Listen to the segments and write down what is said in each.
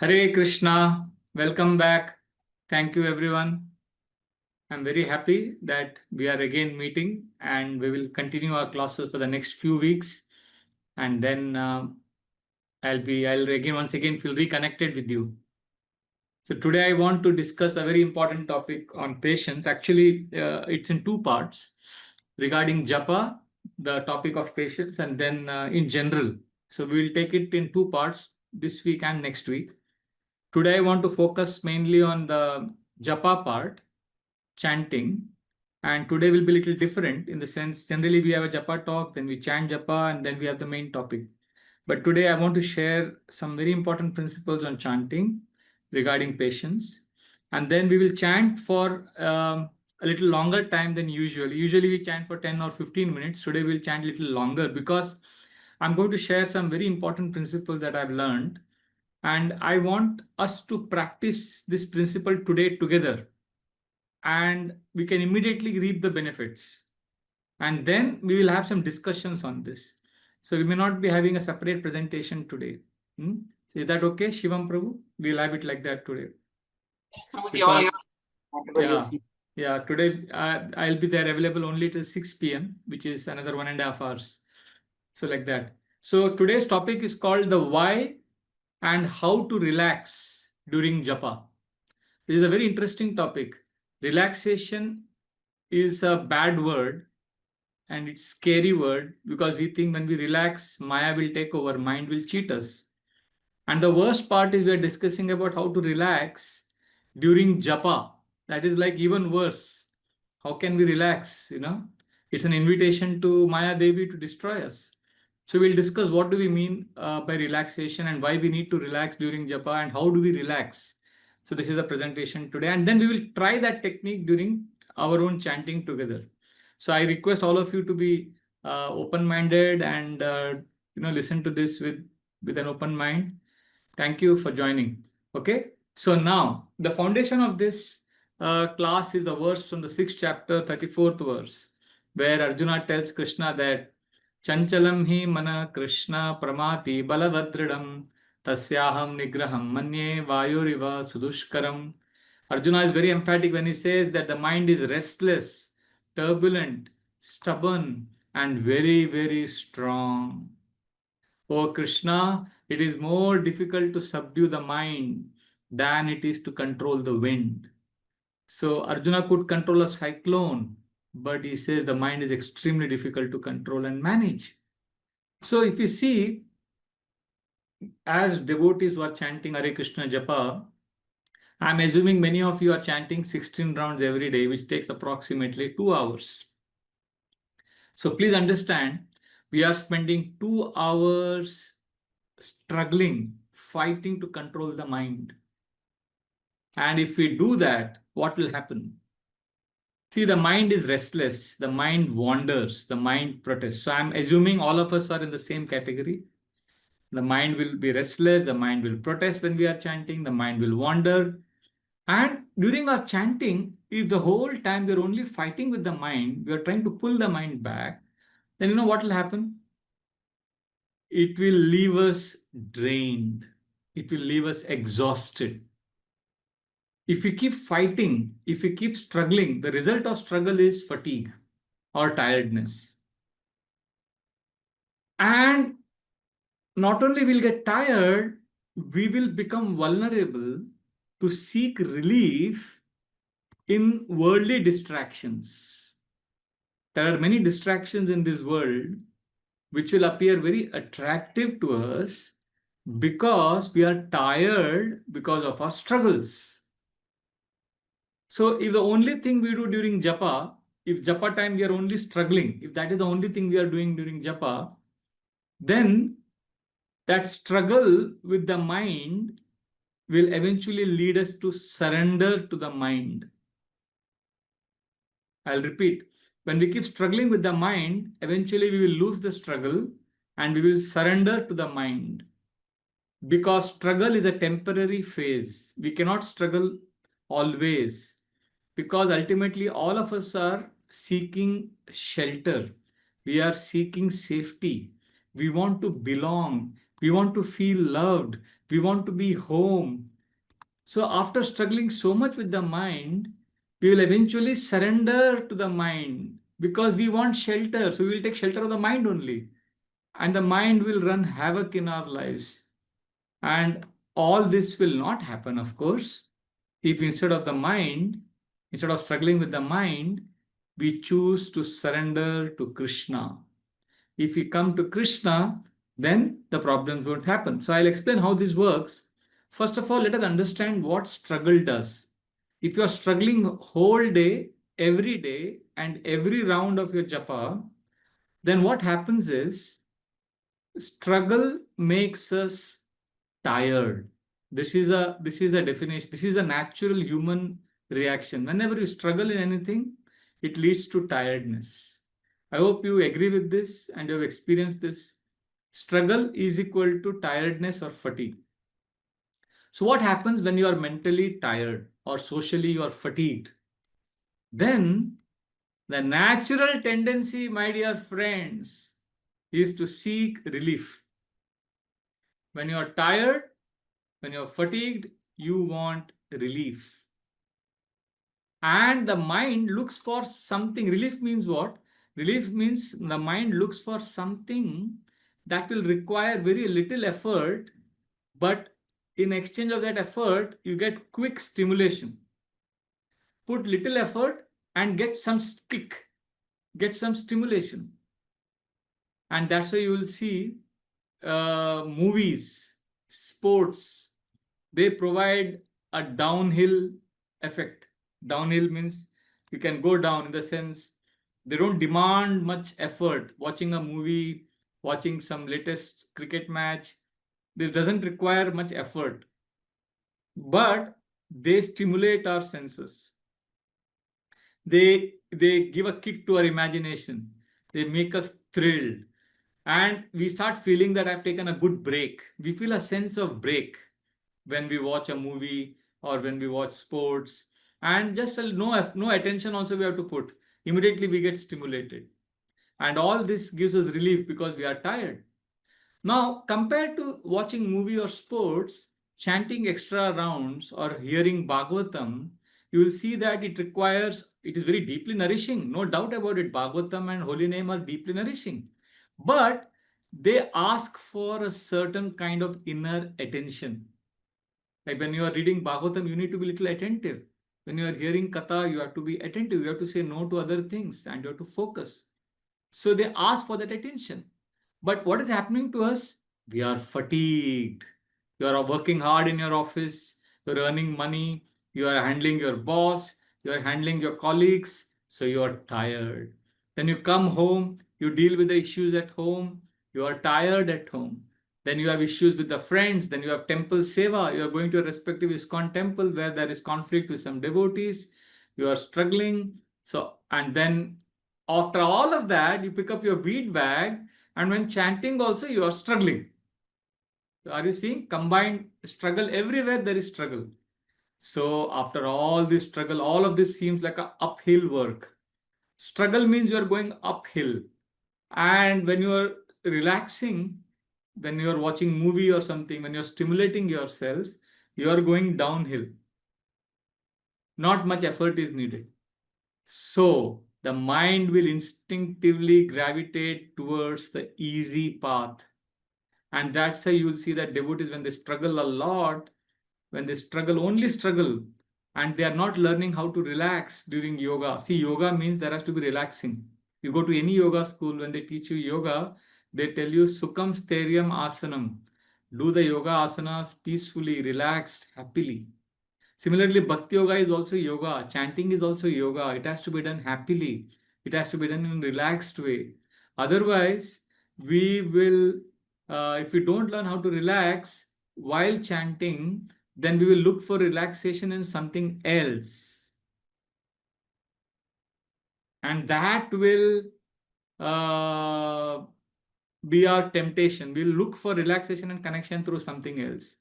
Hare Krishna, welcome back. Thank you, everyone. I'm very happy that we are again meeting and we will continue our classes for the next few weeks. And then I'll again, once again, feel reconnected with you. So today I want to discuss a very important topic on patience. Actually, it's in two parts regarding Japa, the topic of patience, and then in general. So we will take it in two parts this week and next week. Today I want to focus mainly on the Japa part, chanting. And today will be a little different in the sense, generally we have a Japa talk, then we chant Japa, and then we have the main topic. But today I want to share some very important principles on chanting regarding patience. And then we will chant for a little longer time than usual. Usually we chant for 10 or 15 minutes. Today we'll chant a little longer because I'm going to share some very important principles that I've learned. And I want us to practice this principle today together. And we can immediately reap the benefits. And then we will have some discussions on this. So we may not be having a separate presentation today. So is that okay, Shivam Prabhu? We'll have it like that today. Because, today I'll be there available only till 6 p.m., which is another 1.5 hours. So like that. So today's topic is called the why and how to relax during Japa. This is a very interesting topic. Relaxation is a bad word and it's a scary word because we think when we relax, Maya will take over, mind will cheat us. And the worst part is we are discussing about how to relax during Japa. That is like even worse. How can we relax? It's an invitation to Maya Devi to destroy us. So we'll discuss what do we mean by relaxation and why we need to relax during Japa and how do we relax. So this is a presentation today. And then we will try that technique during our own chanting together. So I request all of you to be open-minded and listen to this with an open mind. Thank you for joining. Okay. So now the foundation of this class is a verse from the 6th chapter, 34th verse, where Arjuna tells Krishna that Chanchalam hi mana Krishna pramati balavadridam tasyaham nigraham manye vayuriva sudushkaram. Arjuna is very emphatic when he says that the mind is restless, turbulent, stubborn, and very, very strong. Oh Krishna, it is more difficult to subdue the mind than it is to control the wind. So Arjuna could control a cyclone, but he says the mind is extremely difficult to control and manage. So if you see, as devotees who are chanting Hare Krishna Japa, I'm assuming many of you are chanting 16 rounds every day, which takes approximately 2 hours. So please understand, we are spending 2 hours struggling, fighting to control the mind. And if we do that, what will happen? See, the mind is restless, the mind wanders, the mind protests. So I'm assuming all of us are in the same category. The mind will be restless, the mind will protest when we are chanting, the mind will wander. And during our chanting, if the whole time we're only fighting with the mind, we're trying to pull the mind back, then you know what will happen? It will leave us drained. It will leave us exhausted. If we keep fighting, if we keep struggling, the result of struggle is fatigue or tiredness. And not only will get tired, we will become vulnerable to seek relief in worldly distractions. There are many distractions in this world which will appear very attractive to us because we are tired because of our struggles. So if the only thing we do during Japa, if Japa time we are only struggling, if that is the only thing we are doing during Japa, then that struggle with the mind will eventually lead us to surrender to the mind. I'll repeat. When we keep struggling with the mind, eventually we will lose the struggle and we will surrender to the mind. Because struggle is a temporary phase. We cannot struggle always. Because ultimately all of us are seeking shelter. We are seeking safety. We want to belong. We want to feel loved. We want to be home. So after struggling so much with the mind, we will eventually surrender to the mind because we want shelter. So we will take shelter of the mind only. And the mind will run havoc in our lives. And all this will not happen, of course, if instead of the mind, instead of struggling with the mind, we choose to surrender to Krishna. If we come to Krishna, then the problems won't happen. So I'll explain how this works. First of all, let us understand what struggle does. If you are struggling whole day, and every round of your japa, then what happens is struggle makes us tired. This is a definition. This is a natural human reaction. Whenever you struggle in anything, it leads to tiredness. I hope you agree with this and you have experienced this. Struggle is equal to tiredness or fatigue. So what happens when you are mentally tired or socially you are fatigued? Then the natural tendency, my dear friends, is to seek relief. When you are tired, when you are fatigued, you want relief. And the mind looks for something. Relief means what? Relief means the mind looks for something that will require very little effort, but in exchange of that effort, you get quick stimulation. Put little effort and get some kick, get some stimulation. And that's why you will see movies, sports, they provide a downhill effect. Downhill means you can go down, in the sense they don't demand much effort. Watching a movie, watching some latest cricket match, this doesn't require much effort, but they stimulate our senses. They give a kick to our imagination. They make us thrilled. And we start feeling that I've taken a good break. We feel a sense of break when we watch a movie or when we watch sports. And just no attention also we have to put. Immediately we get stimulated. And all this gives us relief because we are tired. Now, compared to watching movie or sports, chanting extra rounds or hearing Bhagavatam, you will see that it is very deeply nourishing. No doubt about it. Bhagavatam and holy name are deeply nourishing. But they ask for a certain kind of inner attention. Like when you are reading Bhagavatam, you need to be a little attentive. When you are hearing Katha, you have to be attentive. You have to say no to other things and you have to focus. So they ask for that attention. But what is happening to us? We are fatigued. You are working hard in your office. You're earning money. You are handling your boss. You are handling your colleagues. So you are tired. Then you come home. You deal with the issues at home. You are tired at home. Then you have issues with the friends. Then you have temple seva. You are going to a respective ISKCON temple where there is conflict with some devotees. You are struggling. So, and then after all of that, you pick up your bead bag, and when chanting also, you are struggling. Are you seeing? Combined struggle, everywhere there is struggle. So after all this struggle, all of this seems like an uphill work. Struggle means you are going uphill. And when you are relaxing, when you are watching movie or something, when you're stimulating yourself, you are going downhill. Not much effort is needed. So the mind will instinctively gravitate towards the easy path. And that's why you will see that devotees, when they struggle a lot, when they struggle, only struggle, and they are not learning how to relax during yoga. See, yoga means there has to be relaxing. You go to any yoga school, when they teach you yoga, they tell you Sukham Sthairyam Asanam. Do the yoga asanas peacefully, relaxed, happily. Similarly, Bhakti Yoga is also yoga. Chanting is also yoga. It has to be done happily. It has to be done in a relaxed way. Otherwise, we will, if we don't learn how to relax while chanting, then we will look for relaxation in something else. And that will be our temptation. We'll look for relaxation and connection through something else.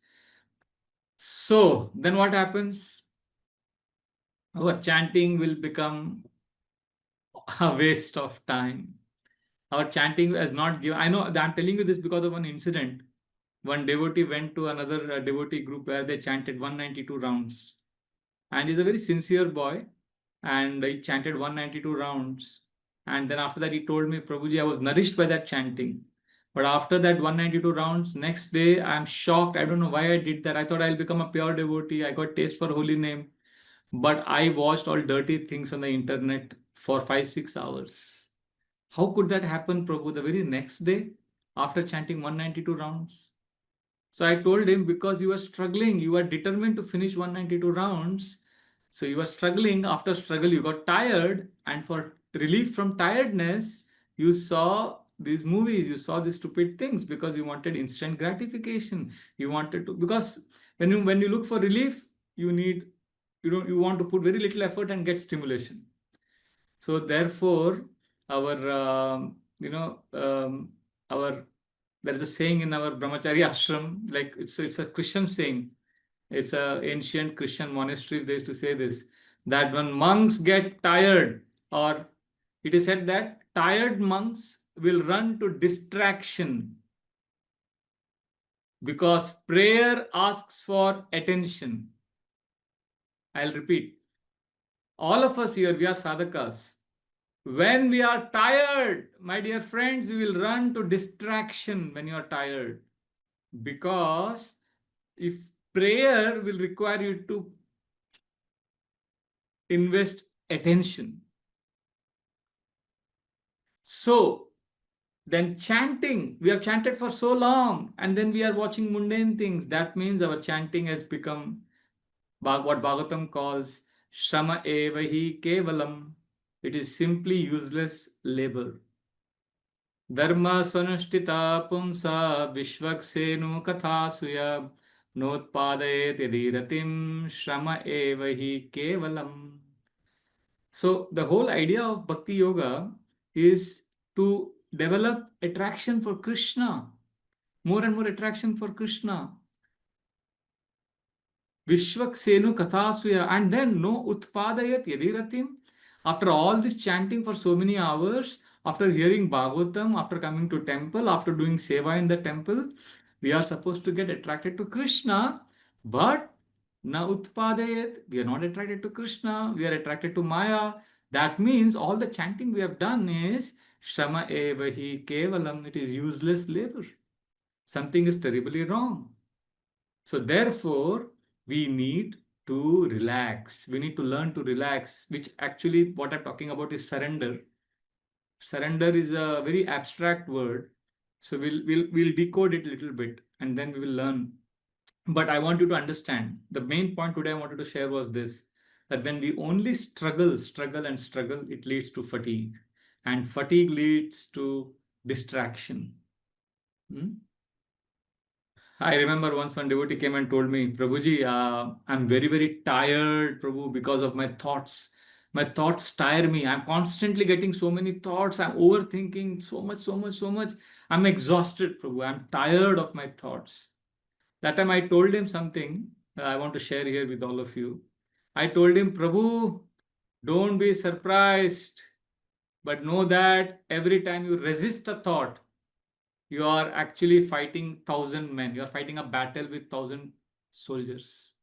So then what happens? Our chanting will become a waste of time. Our chanting has not given. I know that I'm telling you this because of one incident. one devotee went to another devotee group where they chanted 192 rounds. And he's a very sincere boy. And he chanted 192 rounds. And then after that, he told me, Prabhuji, I was nourished by that chanting. But after that 192 rounds, next day, I'm shocked. I don't know why I did that. I thought I'll become a pure devotee. I got taste for holy name. But I watched all dirty things on the internet for 5-6 hours. How could that happen, Prabhu, the very next day after chanting 192 rounds? So I told him, because you are struggling, you are determined to finish 192 rounds. So you are struggling. After struggle, you got tired. And for relief from tiredness, you saw these movies, you saw these stupid things because you wanted instant gratification. You wanted to, because when you look for relief, you want to put very little effort and get stimulation. So therefore, our our there is a saying in our brahmacharya ashram, like it's a Christian saying. It's a ancient Christian monastery. They used to say this, that when monks get tired, or it is said that tired monks will run to distraction because prayer asks for attention. I'll repeat. All of us here, we are sadhakas. When we are tired, my dear friends, we will run to distraction when you are tired. Because if prayer will require you to invest attention. So then chanting, we have chanted for so long, and then we are watching mundane things. That means our chanting has become what Bhagavatam calls Shama evahi kevalam. It is simply useless labor. Dharma svanushtita pumsa vishvaksenu kathasuya notpadayet yadiratim Shama evahi kevalam. So the whole idea of Bhakti Yoga is to develop attraction for Krishna, more and more attraction for Krishna. Vishvaksenu Kathasuya, and then no Utpadayat Yadiratim. After all this chanting for so many hours, after hearing Bhagavatam, after coming to temple, after doing seva in the temple, we are supposed to get attracted to Krishna, but na Utpadayat, we are not attracted to Krishna, we are attracted to Maya. That means all the chanting we have done is Shama evahi kevalam, it is useless labor. Something is terribly wrong. So therefore, we need to relax. We need to learn to relax, which actually what I'm talking about is surrender. Surrender is a very abstract word. So we'll decode it a little bit and then we will learn. But I want you to understand, the main point today I wanted to share was this, that when we only struggle, it leads to fatigue. And fatigue leads to distraction. I remember once one devotee came and told me, Prabhuji, I'm very, very tired, Prabhu, because of my thoughts. My thoughts tire me. I'm constantly getting so many thoughts. I'm overthinking so much. I'm exhausted, Prabhu. I'm tired of my thoughts. That time I told him something I want to share here with all of you. I told him, Prabhu, don't be surprised, but know that every time you resist a thought, you are actually fighting 1,000 men. You are fighting a battle with 1,000 soldiers.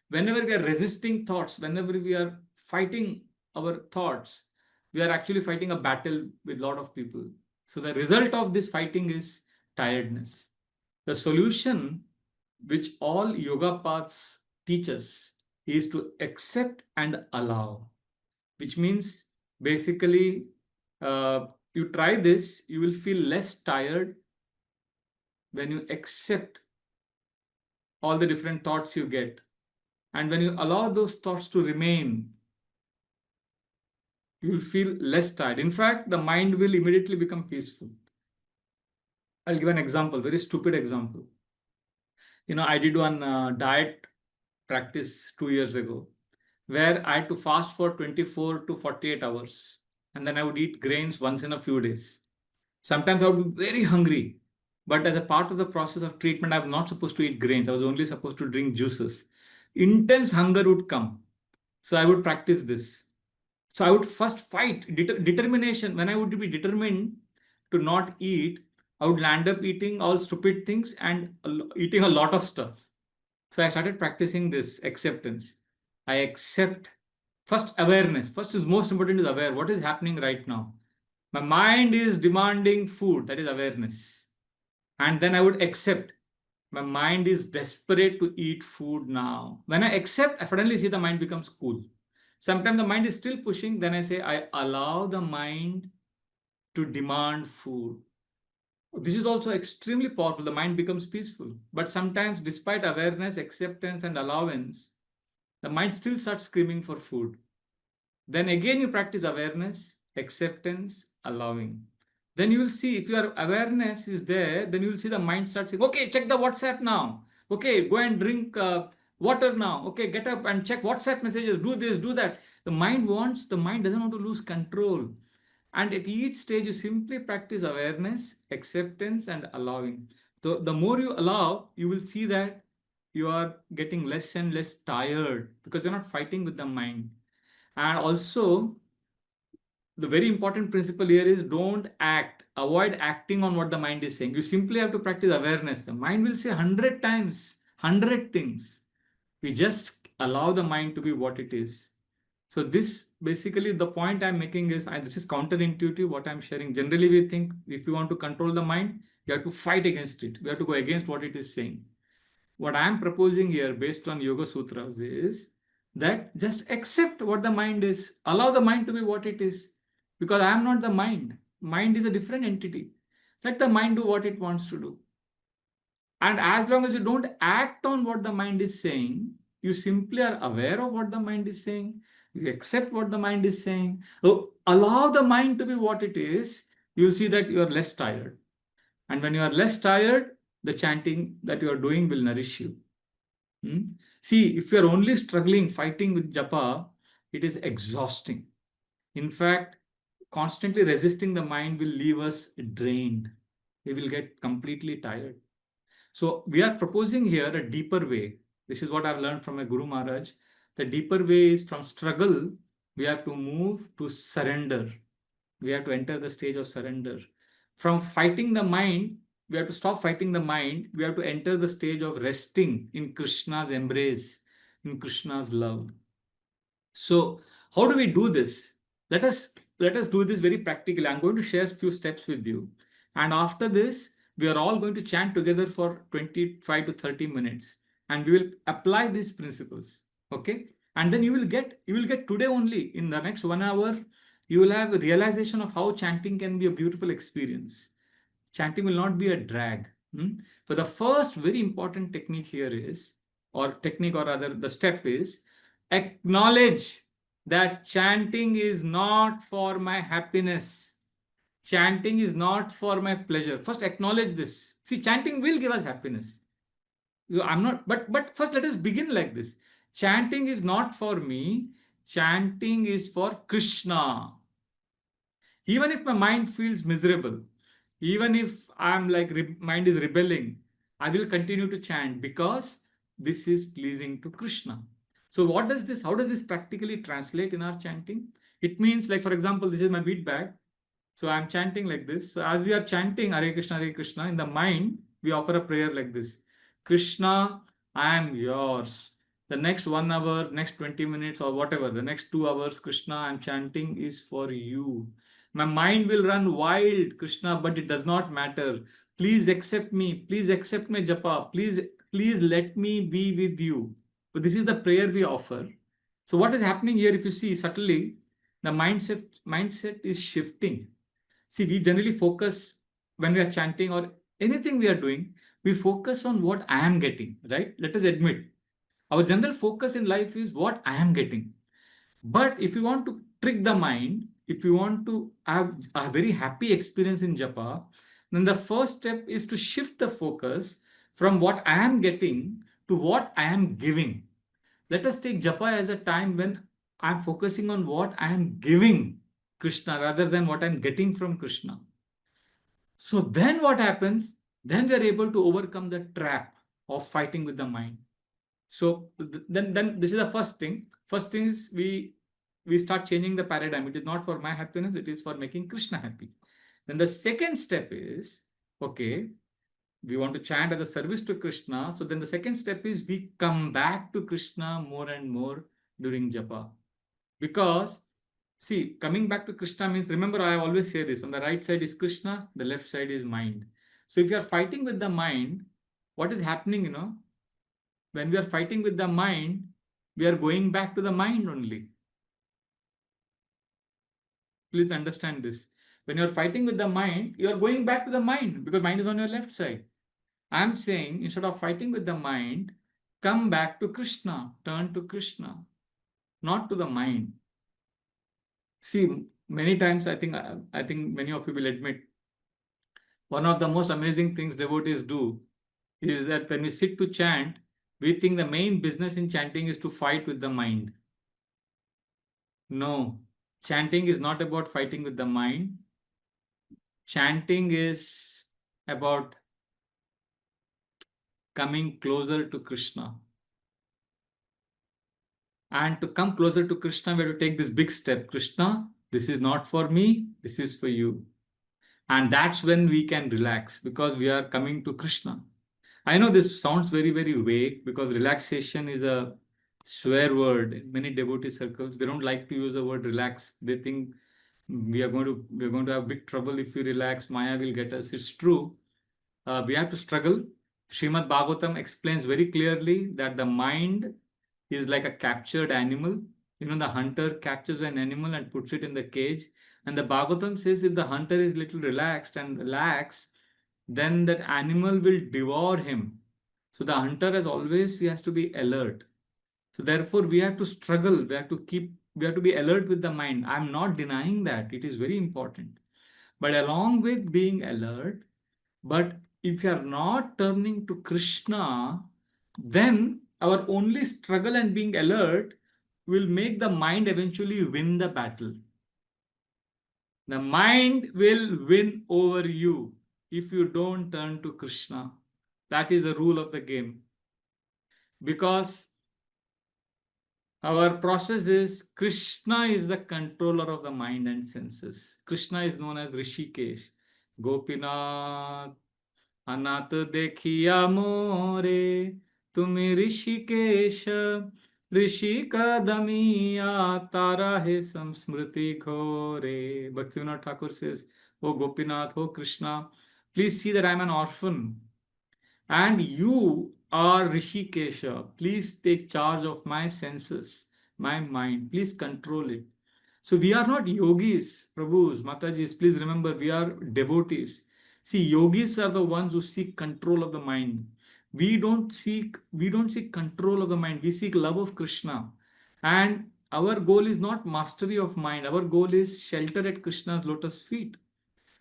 Whenever we are resisting thoughts, whenever we are fighting our thoughts, we are actually fighting a battle with a lot of people. So the result of this fighting is tiredness. The solution, which all yoga paths teach us, is to accept and allow, which means basically you try this, you will feel less tired when you accept all the different thoughts you get. And when you allow those thoughts to remain, you will feel less tired. In fact, the mind will immediately become peaceful. I'll give an example, very stupid example. I did one diet practice 2 years ago where I had to fast for 24 to 48 hours. And then I would eat grains once in a few days. Sometimes I would be very hungry. But as a part of the process of treatment, I was not supposed to eat grains. I was only supposed to drink juices. Intense hunger would come. So I would practice this. So I would first fight determination. When I would be determined to not eat, I would land up eating all stupid things and eating a lot of stuff. So I started practicing this acceptance. I accept first awareness. First is most important is aware. What is happening right now? My mind is demanding food. That is awareness. And then I would accept. My mind is desperate to eat food now. When I accept, I suddenly see the mind becomes cool. Sometimes the mind is still pushing. Then I say, I allow the mind to demand food. This is also extremely powerful. The mind becomes peaceful. But sometimes, despite awareness, acceptance, and allowance, the mind still starts screaming for food. Then again, you practice awareness, acceptance, allowing. Then you will see if your awareness is there, then you will see the mind start saying, okay, check the WhatsApp now. Okay, go and drink water now. Okay, get up and check WhatsApp messages. Do this, do that. The mind doesn't want to lose control. And at each stage, you simply practice awareness, acceptance, and allowing. So the more you allow, you will see that you are getting less and less tired because you're not fighting with the mind. And also, the very important principle here is don't act. Avoid acting on what the mind is saying. You simply have to practice awareness. The mind will say 100 times, 100 things. We just allow the mind to be what it is. So this basically the point I'm making is, this is counterintuitive what I'm sharing. Generally, we think if you want to control the mind, you have to fight against it. We have to go against what it is saying. What I'm proposing here based on Yoga Sutras is that just accept what the mind is. Allow the mind to be what it is. Because I am not the mind. Mind is a different entity. Let the mind do what it wants to do. And as long as you don't act on what the mind is saying, you simply are aware of what the mind is saying. You accept what the mind is saying. So allow the mind to be what it is. You'll see that you are less tired. And when you are less tired, the chanting that you are doing will nourish you. See, if you are only struggling, fighting with japa, it is exhausting. In fact, constantly resisting the mind will leave us drained. We will get completely tired. So we are proposing here a deeper way. This is what I've learned from my Guru Maharaj. The deeper way is from struggle, we have to move to surrender. We have to enter the stage of surrender. From fighting the mind, we have to stop fighting the mind. We have to enter the stage of resting in Krishna's embrace, in Krishna's love. So how do we do this? Let us do this very practically. I'm going to share a few steps with you. And after this, we are all going to chant together for 25 to 30 minutes. And we will apply these principles. Okay? And then you will get today only, in the next 1 hour, you will have a realization of how chanting can be a beautiful experience. Chanting will not be a drag. So the first very important technique here is, or rather the step is, acknowledge that chanting is not for my happiness. Chanting is not for my pleasure. First acknowledge this. See, chanting will give us happiness. So I'm not, but first let us begin like this. Chanting is not for me. Chanting is for Krishna. Even if my mind feels miserable, even if I'm like mind is rebelling, I will continue to chant because this is pleasing to Krishna. So how does this practically translate in our chanting? It means, like, for example, this is my bead bag. So I'm chanting like this. So as we are chanting Hare Krishna, in the mind, we offer a prayer like this. Krishna, I am yours. The next 1 hour, next 20 minutes or whatever, the next 2 hours, Krishna, I'm chanting is for you. My mind will run wild, Krishna, but it does not matter. Please accept me. Please accept my japa. Please let me be with you. So this is the prayer we offer. So what is happening here, if you see subtly, the mindset is shifting. See, we generally focus when we are chanting or anything we are doing, we focus on what I am getting, right? Let us admit, our general focus in life is what I am getting. But if you want to trick the mind, if you want to have a very happy experience in japa, then the first step is to shift the focus from what I am getting to what I am giving. Let us take japa as a time when I'm focusing on what I am giving Krishna rather than what I'm getting from Krishna. So then what happens? Then we are able to overcome the trap of fighting with the mind. So then this is the first thing. First thing is we start changing the paradigm. It is not for my happiness, it is for making Krishna happy. Then the second step is Okay, we want to chant as a service to Krishna. So then the second step is we come back to Krishna more and more during japa. Because, see, coming back to Krishna means, remember, I always say this, on the right side is Krishna, the left side is mind. So if you are fighting with the mind, what is happening, when we are fighting with the mind, we are going back to the mind only. Please understand this. When you are fighting with the mind, you are going back to the mind because mind is on your left side. I am saying, instead of fighting with the mind, come back to Krishna, turn to Krishna, not to the mind. See, many times I think many of you will admit, one of the most amazing things devotees do is that when we sit to chant, we think the main business in chanting is to fight with the mind. No, chanting is not about fighting with the mind. Chanting is about coming closer to Krishna. And to come closer to Krishna, we have to take this big step. Krishna, this is not for me, this is for you. And that's when we can relax because we are coming to Krishna. I know this sounds very, very vague because relaxation is a swear word in many devotee circles. They don't like to use the word relax. They think we're going to have big trouble if we relax. Maya will get us. It's true. We have to struggle. Srimad Bhagavatam explains very clearly that the mind is like a captured animal. The hunter captures an animal and puts it in the cage. And the Bhagavatam says if the hunter is little relaxed and relax, then that animal will devour him. So the hunter he has to be alert. So therefore we have to struggle. We have to be alert with the mind. I'm not denying that. It is very important. But along with being alert, but if you are not turning to Krishna, then our only struggle and being alert will make the mind eventually win the battle. The mind will win over you if you don't turn to Krishna. That is the rule of the game. Because our process is Krishna is the controller of the mind and senses. Krishna is known as Rishikesh. Gopinath अनाथ देखिया मोरे तुम ऋषिकेश ऋषि कदमिया तारा है samsmriti घोरे. Bhaktivinoda Thakur says, "Oh Gopinath, oh Krishna, please see that I am an orphan and you are Rishikesha. Please take charge of my senses, my mind. Please control it." So we are not yogis, Prabhus, Matajis. Please remember, we are devotees. See, yogis are the ones who seek control of the mind. We don't seek control of the mind. We seek love of Krishna. And our goal is not mastery of mind. Our goal is shelter at Krishna's lotus feet.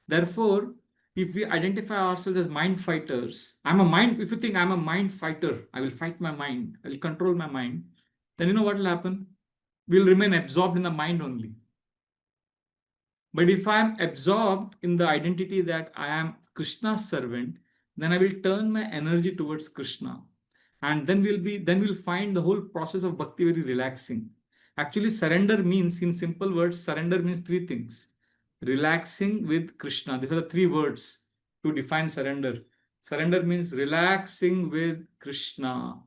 Therefore, if we identify ourselves as mind fighters, if you think I'm a mind fighter, I will fight my mind, I will control my mind, then you know what will happen? We'll remain absorbed in the mind only. But if I am absorbed in the identity that I am Krishna's servant, then I will turn my energy towards Krishna. And then we'll find the whole process of bhakti very relaxing. Actually, surrender means, in simple words, surrender means three things. Relaxing with Krishna. These are the three words to define surrender. Surrender means relaxing with Krishna.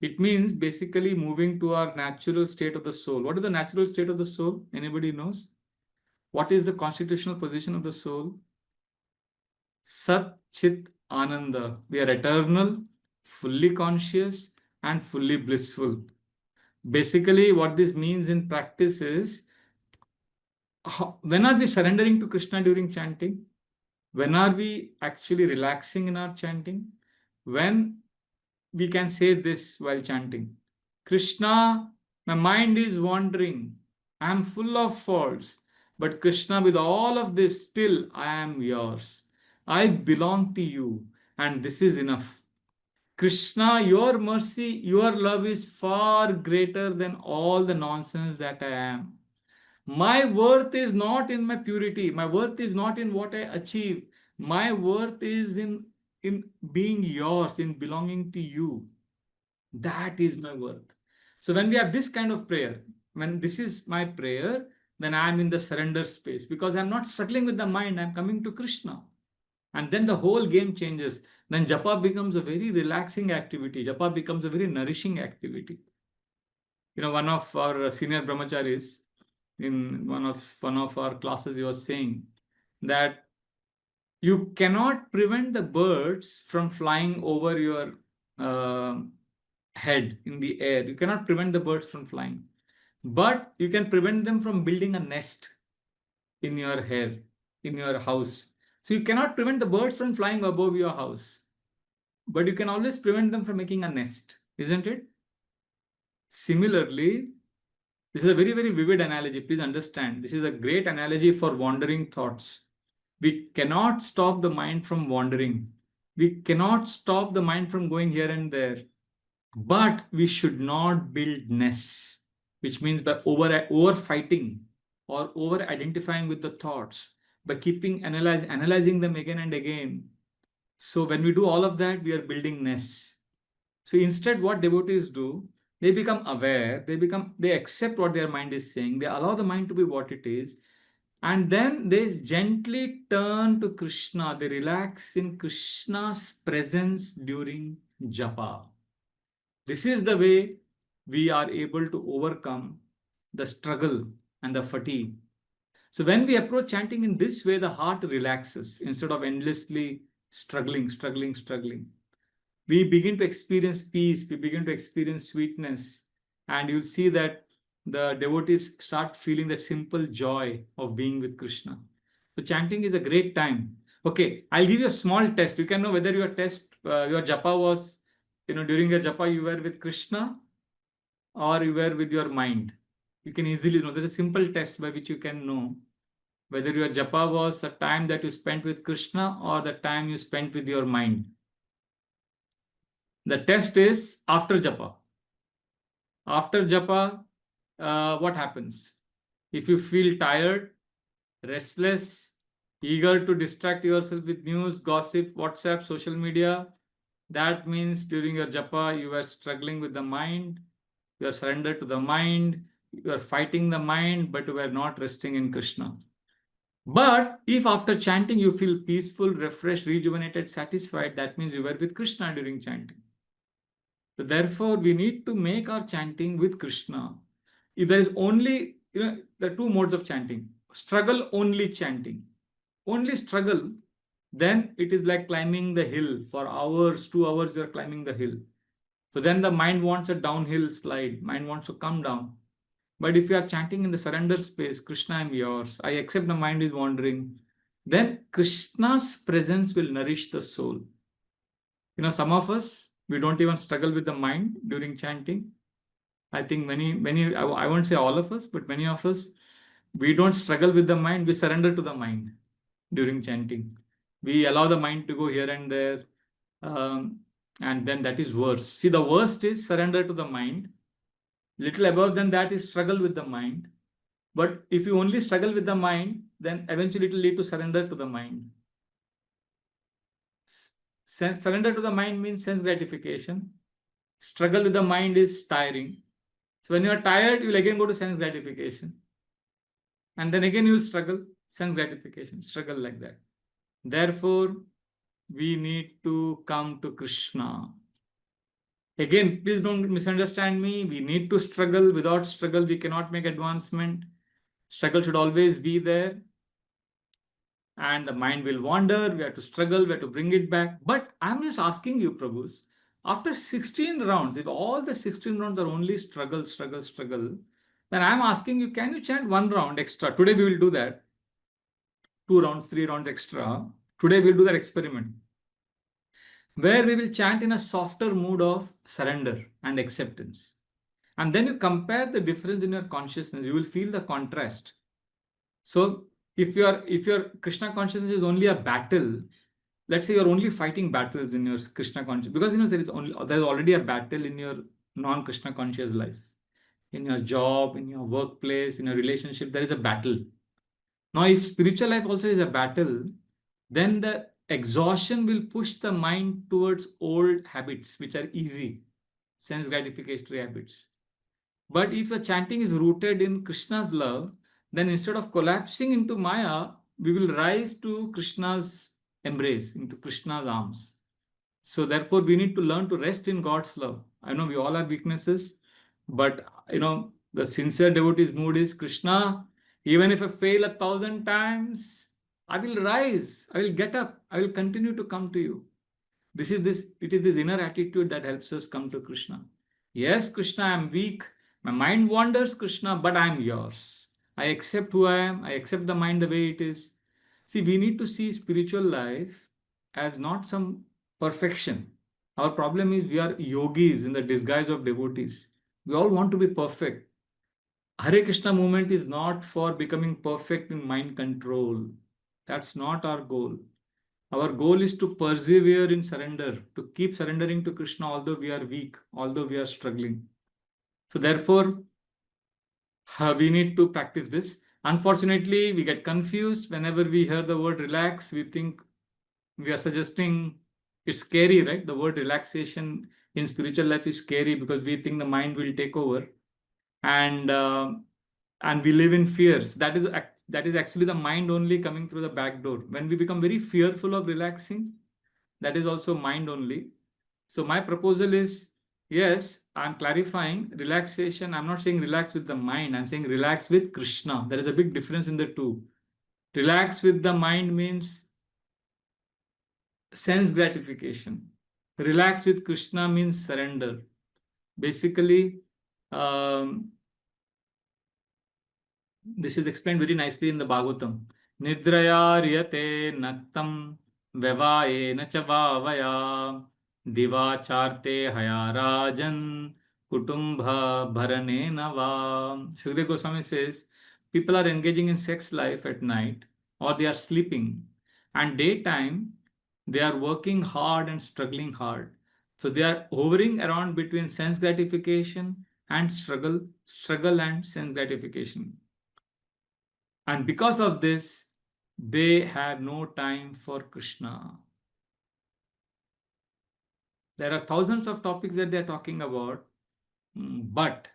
It means basically moving to our natural state of the soul. What is the natural state of the soul? Anybody knows? What is the constitutional position of the soul? Sat Chit Ananda. We are eternal, fully conscious, and fully blissful. Basically, what this means in practice is, when are we surrendering to Krishna during chanting? When are we actually relaxing in our chanting? When we can say this while chanting: Krishna, my mind is wandering. I am full of faults. But Krishna, with all of this, still I am yours. I belong to you, and this is enough. Krishna, your mercy, your love is far greater than all the nonsense that I am. My worth is not in my purity. My worth is not in what I achieve. My worth is in being yours, in belonging to you. That is my worth. So when we have this kind of prayer, when this is my prayer, then I am in the surrender space because I'm not struggling with the mind. I'm coming to Krishna. And then the whole game changes. Then japa becomes a very relaxing activity. Japa becomes a very nourishing activity. One of our senior brahmacharis in one of our classes, he was saying that you cannot prevent the birds from flying over your uh, head in the air. You cannot prevent the birds from flying, but you can prevent them from building a nest in your hair, in your house. So you cannot prevent the birds from flying above your house, but you can always prevent them from making a nest, isn't it? Similarly, this is a very, very vivid analogy. Please understand. This is a great analogy for wandering thoughts. We cannot stop the mind from wandering. We cannot stop the mind from going here and there. But we should not build nests, which means by over fighting or over identifying with the thoughts, by analyzing them again and again. So when we do all of that, we are building nests. So instead, what devotees do, they become aware, they accept what their mind is saying, they allow the mind to be what it is, and then they gently turn to Krishna. They relax in Krishna's presence during japa. This is the way we are able to overcome the struggle and the fatigue. So when we approach chanting in this way, the heart relaxes instead of endlessly struggling. We begin to experience peace, we begin to experience sweetness, and you'll see that the devotees start feeling that simple joy of being with Krishna. So chanting is a great time. Okay, I'll give you a small test. You can know whether your japa was, during your japa you were with Krishna or you were with your mind. You can easily know. There's a simple test by which you can know whether your japa was a time that you spent with Krishna or the time you spent with your mind. The test is after japa. After japa, what happens? If you feel tired, restless, eager to distract yourself with news, gossip, WhatsApp, social media, that means during your japa, you are struggling with the mind, you are surrendered to the mind, you are fighting the mind, but you are not resting in Krishna. But if after chanting you feel peaceful, refreshed, rejuvenated, satisfied, that means you were with Krishna during chanting. So therefore, we need to make our chanting with Krishna. If there is only, there are two modes of chanting. Struggle only chanting. Only struggle, then it is like climbing the hill. For hours, 2 hours, you are climbing the hill. So then the mind wants a downhill slide. Mind wants to come down. But if you are chanting in the surrender space, Krishna, I am yours, I accept the mind is wandering, then Krishna's presence will nourish the soul. Some of us, we don't even struggle with the mind during chanting. I think many, I won't say all of us, but many of us, we don't struggle with the mind, we surrender to the mind during chanting. We allow the mind to go here and there, and then that is worse. See, the worst is surrender to the mind. Little above than that is struggle with the mind. But if you only struggle with the mind, then eventually it will lead to surrender to the mind. Surrender to the mind means sense gratification. Struggle with the mind is tiring. So when you are tired, you will again go to sense gratification. And then again you will struggle, sense gratification, struggle like that. Therefore, we need to come to Krishna. Again, please don't misunderstand me. We need to struggle. Without struggle, we cannot make advancement. Struggle should always be there. And the mind will wander. We have to struggle. We have to bring it back. But I'm just asking you, Prabhus, after 16 rounds, if all the 16 rounds are only struggle, then I'm asking you, can you chant 1 round extra? Today we will do that. 2 rounds, 3 rounds extra. Today we'll do that experiment, where we will chant in a softer mood of surrender and acceptance. And then you compare the difference in your consciousness, you will feel the contrast. So if your Krishna consciousness is only a battle, let's say you're only fighting battles in your Krishna consciousness, because there's already a battle in your non-Krishna conscious life. In your job, in your workplace, in your relationship, there is a battle. Now, if spiritual life also is a battle, then the exhaustion will push the mind towards old habits, which are easy, sense gratificatory habits. But if the chanting is rooted in Krishna's love, then instead of collapsing into Maya, we will rise to Krishna's embrace, into Krishna's arms. So therefore, we need to learn to rest in God's love. I know we all have weaknesses, but the sincere devotee's mood is, Krishna, even if I fail 1,000 times, I will rise, I will get up, I will continue to come to you. It is this inner attitude that helps us come to Krishna. Yes, Krishna, I am weak. My mind wanders, Krishna, but I am yours. I accept who I am. I accept the mind the way it is. See, we need to see spiritual life as not some perfection. Our problem is we are yogis in the disguise of devotees. We all want to be perfect. Hare Krishna movement is not for becoming perfect in mind control. That's not our goal. Our goal is to persevere in surrender, to keep surrendering to Krishna, although we are weak, although we are struggling. So therefore, we need to practice this. Unfortunately, we get confused whenever we hear the word relax. We think we are suggesting it's scary, right? The word relaxation in spiritual life is scary because we think the mind will take over, and we live in fears. That is actually the mind only coming through the back door. When we become very fearful of relaxing, that is also mind only. So my proposal is, yes, I'm clarifying relaxation. I'm not saying relax with the mind. I'm saying relax with Krishna. There is a big difference in the two. Relax with the mind means sense gratification. Relax with Krishna means surrender. Basically, this is explained very nicely in the Bhagavatam. Nidraya riyate naktam vevaye nachavavaya diva charte hayarajan kutumbha bharane nava. Shukdev Goswami says, people are engaging in sex life at night, or they are sleeping, and daytime they are working hard and struggling hard. So they are hovering around between sense gratification and struggle and sense gratification. And because of this, they have no time for Krishna. There are thousands of topics that they are talking about, but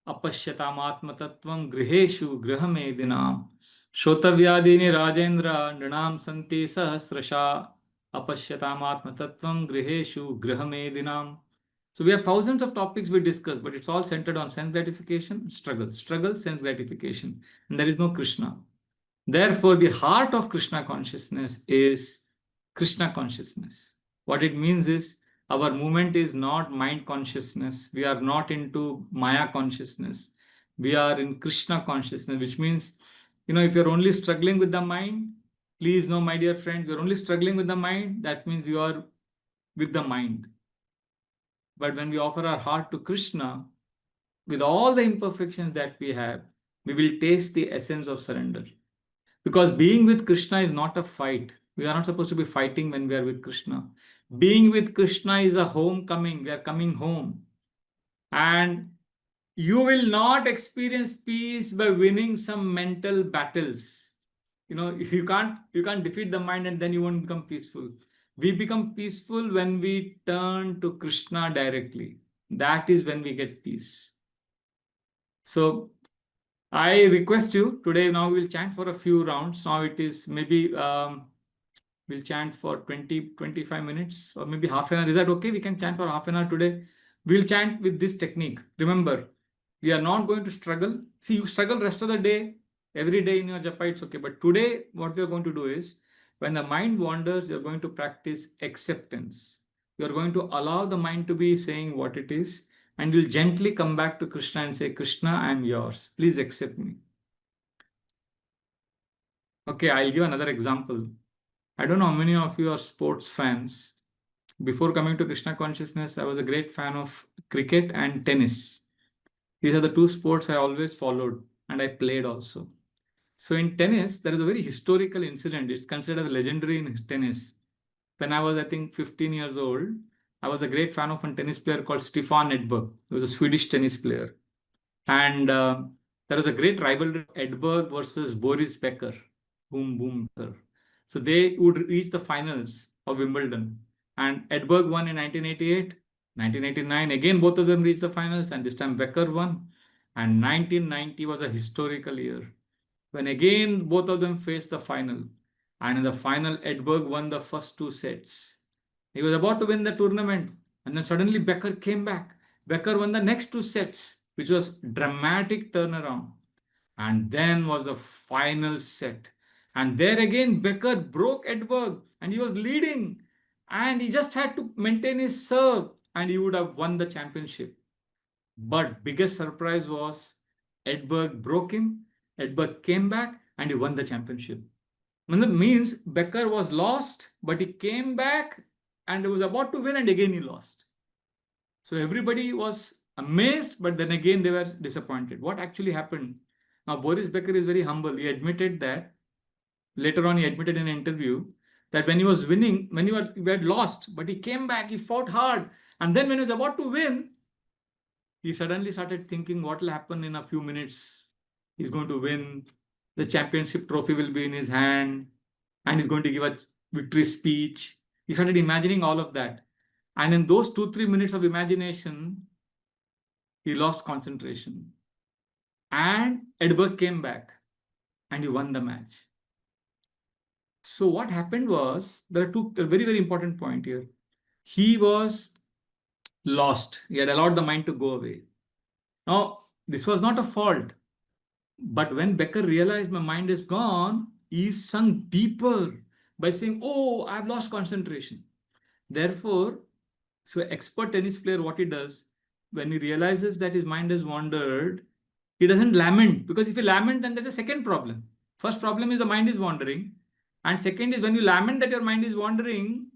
apashyatam atmatattvam griheshu grihamedinam shotavyadini rajendra nrinam santi sahasrasha apashyatam atmatattvam griheshu grihamedinam. So we have thousands of topics we discuss, but it's all centered on sense gratification, struggle, sense gratification, and there is no Krishna. Therefore, the heart of Krishna consciousness is Krishna consciousness. What it means is our movement is not mind consciousness. We are not into Maya consciousness. We are in Krishna consciousness, which means, if you're only struggling with the mind, please know, my dear friend, you're only struggling with the mind. That means you are with the mind. But when we offer our heart to Krishna, with all the imperfections that we have, we will taste the essence of surrender. Because being with Krishna is not a fight. We are not supposed to be fighting when we are with Krishna. Being with Krishna is a homecoming. We are coming home. And you will not experience peace by winning some mental battles. You can't defeat the mind and then you won't become peaceful. We become peaceful when we turn to Krishna directly. That is when we get peace. So I request you today, now we'll chant for a few rounds. Now it is maybe we'll chant for 20-25 minutes or maybe half an hour. Is that okay? We can chant for half an hour today. We'll chant with this technique. Remember, we are not going to struggle. See, you struggle rest of the day, every day in your japa, it's okay. But today, what we are going to do is, when the mind wanders, you're going to practice acceptance. You're going to allow the mind to be saying what it is, and you'll gently come back to Krishna and say, Krishna, I am yours. Please accept me. Okay, I'll give another example. I don't know how many of you are sports fans. Before coming to Krishna consciousness, I was a great fan of cricket and tennis. These are the two sports I always followed, and I played also. So in tennis, there is a very historical incident. It's considered legendary in tennis. When I was, I think, 15 years old, I was a great fan of a tennis player called Stefan Edberg. He was a Swedish tennis player. And there was a great rivalry, Edberg versus Boris Becker. Boom, boom, sir. So they would reach the finals of Wimbledon. And Edberg won in 1988, 1989. Again, both of them reached the finals. And this time Becker won. And 1990 was a historical year, when again both of them faced the final. And in the final, Edberg won the first 2 sets. He was about to win the tournament. And then suddenly Becker came back. Becker won the next 2 sets, which was dramatic turnaround. And then was the final set. And there again, Becker broke Edberg and he was leading. And he just had to maintain his serve and he would have won the championship. But biggest surprise was Edberg broke him. Edberg came back and he won the championship. And that means Becker was lost, but he came back and he was about to win and again he lost. So everybody was amazed, but then again they were disappointed. What actually happened? Now Boris Becker is very humble. He admitted that, later on he admitted in an interview, that when he was winning, when he had lost, but he came back, he fought hard. And then when he was about to win, he suddenly started thinking what will happen in a few minutes. He's going to win. The championship trophy will be in his hand and he's going to give a victory speech. He started imagining all of that. And in those 2-3 minutes of imagination, he lost concentration. And Edberg came back and he won the match. So what happened was, there are two very, very important points here. He was lost. He had allowed the mind to go away. Now, this was not a fault. But when Becker realized my mind is gone, he sunk deeper by saying, oh, I've lost concentration. Therefore, so expert tennis player, what he does, when he realizes that his mind has wandered, he doesn't lament. Because if you lament, then there's a second problem. First problem is the mind is wandering. And second is when you lament that your mind is wandering,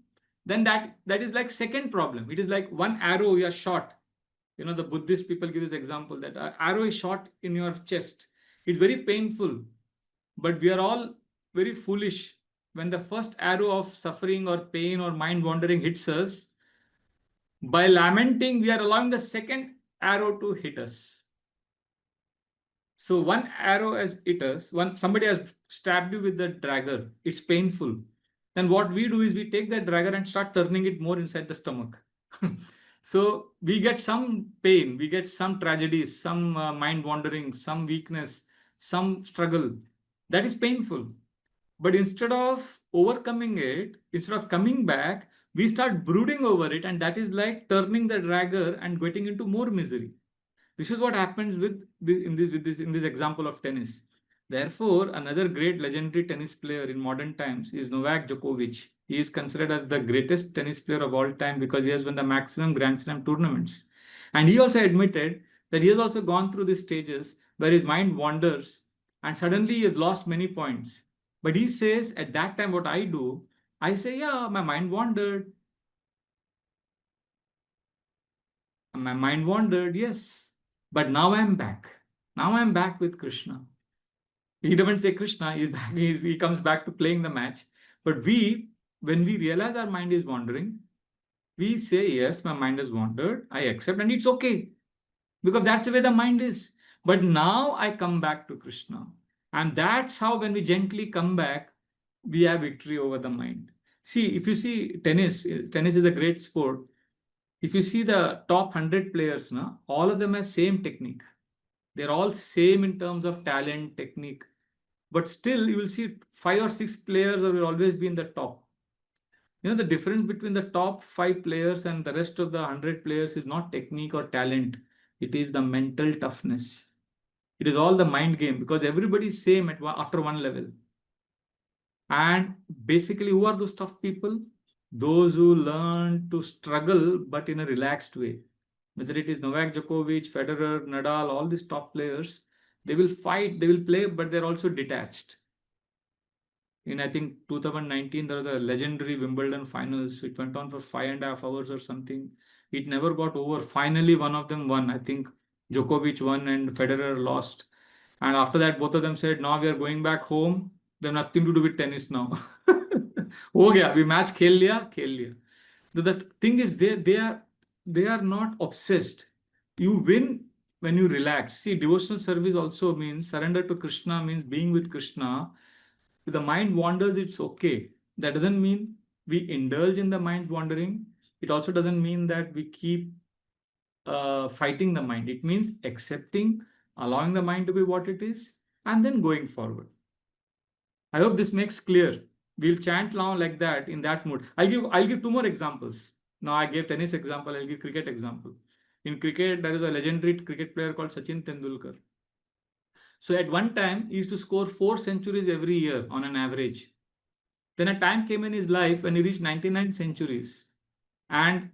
then that is like second problem. It is like one arrow you are shot. You know, the Buddhist people give this example that an arrow is shot in your chest. It's very painful, but we are all very foolish. When the first arrow of suffering or pain or mind wandering hits us, by lamenting, we are allowing the second arrow to hit us. So one arrow has hit us, somebody has stabbed you with the dagger, it's painful. Then what we do is we take that dagger and start turning it more inside the stomach. So we get some pain, we get some tragedies, some mind wandering, some weakness, some struggle. That is painful. But instead of overcoming it, instead of coming back, we start brooding over it. And that is like turning the dagger and getting into more misery. This is what happens in this example of tennis. Therefore, another great legendary tennis player in modern times is Novak Djokovic. He is considered as the greatest tennis player of all time because he has won the maximum Grand Slam tournaments. And he also admitted that he has also gone through these stages where his mind wanders and suddenly he has lost many points. But he says, at that time, what I do, I say, yeah, my mind wandered. My mind wandered, yes. But now I'm back. Now I'm back with Krishna. He doesn't say Krishna, he's back, he comes back to playing the match. But when we realize our mind is wandering, we say, yes, my mind has wandered. I accept and it's okay. Because that's the way the mind is. But now I come back to Krishna. And that's how when we gently come back, we have victory over the mind. See, if you see tennis is a great sport. If you see the top 100 players, all of them have same technique. They're all same in terms of talent, technique. But still, you will see 5 or 6 players will always be in the top. You know, the difference between the top 5 players and the rest of the 100 players is not technique or talent. It is the mental toughness. It is all the mind game because everybody is same after one level. And basically, who are those tough people? Those who learn to struggle, but in a relaxed way. Whether it is Novak Djokovic, Federer, Nadal, all these top players, they will fight, they will play, but they're also detached. In, I think, 2019, there was a legendary Wimbledon finals. It went on for 5.5 hours or something. It never got over. Finally, one of them won. I think Djokovic won and Federer lost. And after that, both of them said, now we are going back home. They have nothing to do with tennis now. हो गया, we match खेल लिया. The thing is, they are not obsessed. You win when you relax. See, devotional service also means surrender to Krishna, means being with Krishna. If the mind wanders, it's okay. That doesn't mean we indulge in the mind's wandering. It also doesn't mean that we keep fighting the mind. It means accepting, allowing the mind to be what it is, and then going forward. I hope this makes clear. we'll chant now like that, in that mood. I'll give two more examples. Now I gave tennis example, I'll give cricket example. In cricket, there is a legendary cricket player called Sachin Tendulkar. So at one time, he used to score 4 centuries every year on an average. Then a time came in his life when he reached 99 centuries. And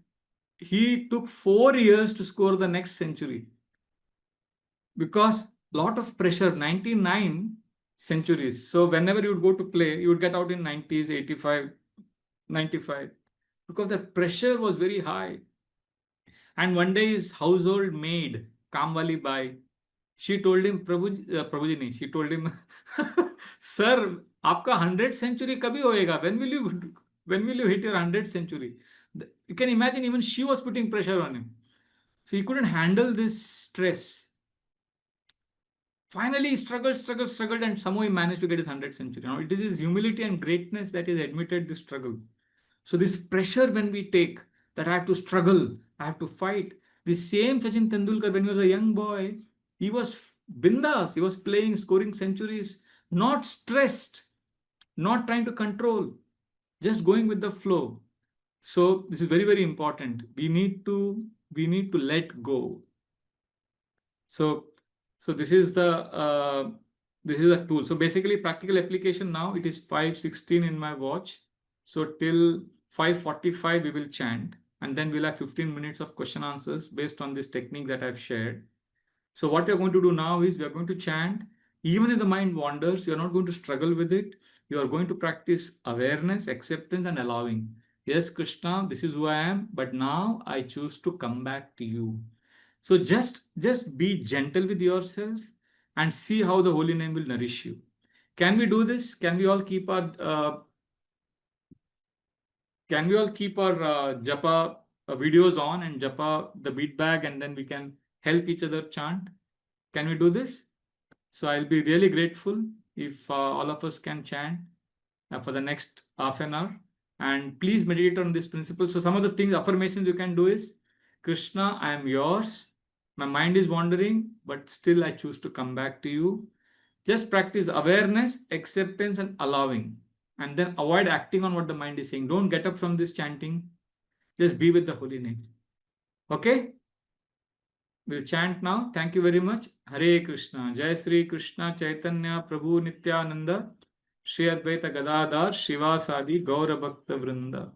he took 4 years to score the next century. Because lot of pressure, 99 centuries. So whenever you would go to play, you would get out in 90s, 85, 95. Because the pressure was very high. And one day his household maid, Kamwali Bai, she told him, Prabhujini, she told him, Sir, आपका 100th century कभी होएगा? When will you hit your 100th century? You can imagine even she was putting pressure on him. So he couldn't handle this stress. Finally, he struggled, and somehow he managed to get his 100th century. Now, it is his humility and greatness that is admitted this struggle. So this pressure when we take, that I have to struggle, I have to fight. The same Sachin Tendulkar, when he was a young boy, he was bindas. He was playing, scoring centuries, not stressed, not trying to control, just going with the flow. So this is very, very important. We need to let go. So this is the tool. So basically, practical application now. It is 5:16 in my watch. So till 5:45 we will chant, and then we'll have 15 minutes of question answers based on this technique that I've shared. So what we are going to do now is we are going to chant. Even if the mind wanders, you are not going to struggle with it. You are going to practice awareness, acceptance, and allowing. Yes, Krishna, this is who I am, but now I choose to come back to you. So just be gentle with yourself and see how the holy name will nourish you. Can we do this? Can we all keep our Japa videos on and Japa the beat bag, and then we can help each other chant? Can we do this? So I'll be really grateful if all of us can chant for the next half an hour. And please meditate on this principle. So some of the things, affirmations you can do is, Krishna, I am yours. My mind is wandering, but still I choose to come back to you. Just practice awareness, acceptance, and allowing. And then avoid acting on what the mind is saying. Don't get up from this chanting. Just be with the holy name. Okay? We'll chant now. Thank you very much. Hare Krishna. Jai Sri Krishna Chaitanya Prabhu Nityananda Shri Advaita Gadadhar Shivasadi Gaura Bhakta Vrinda.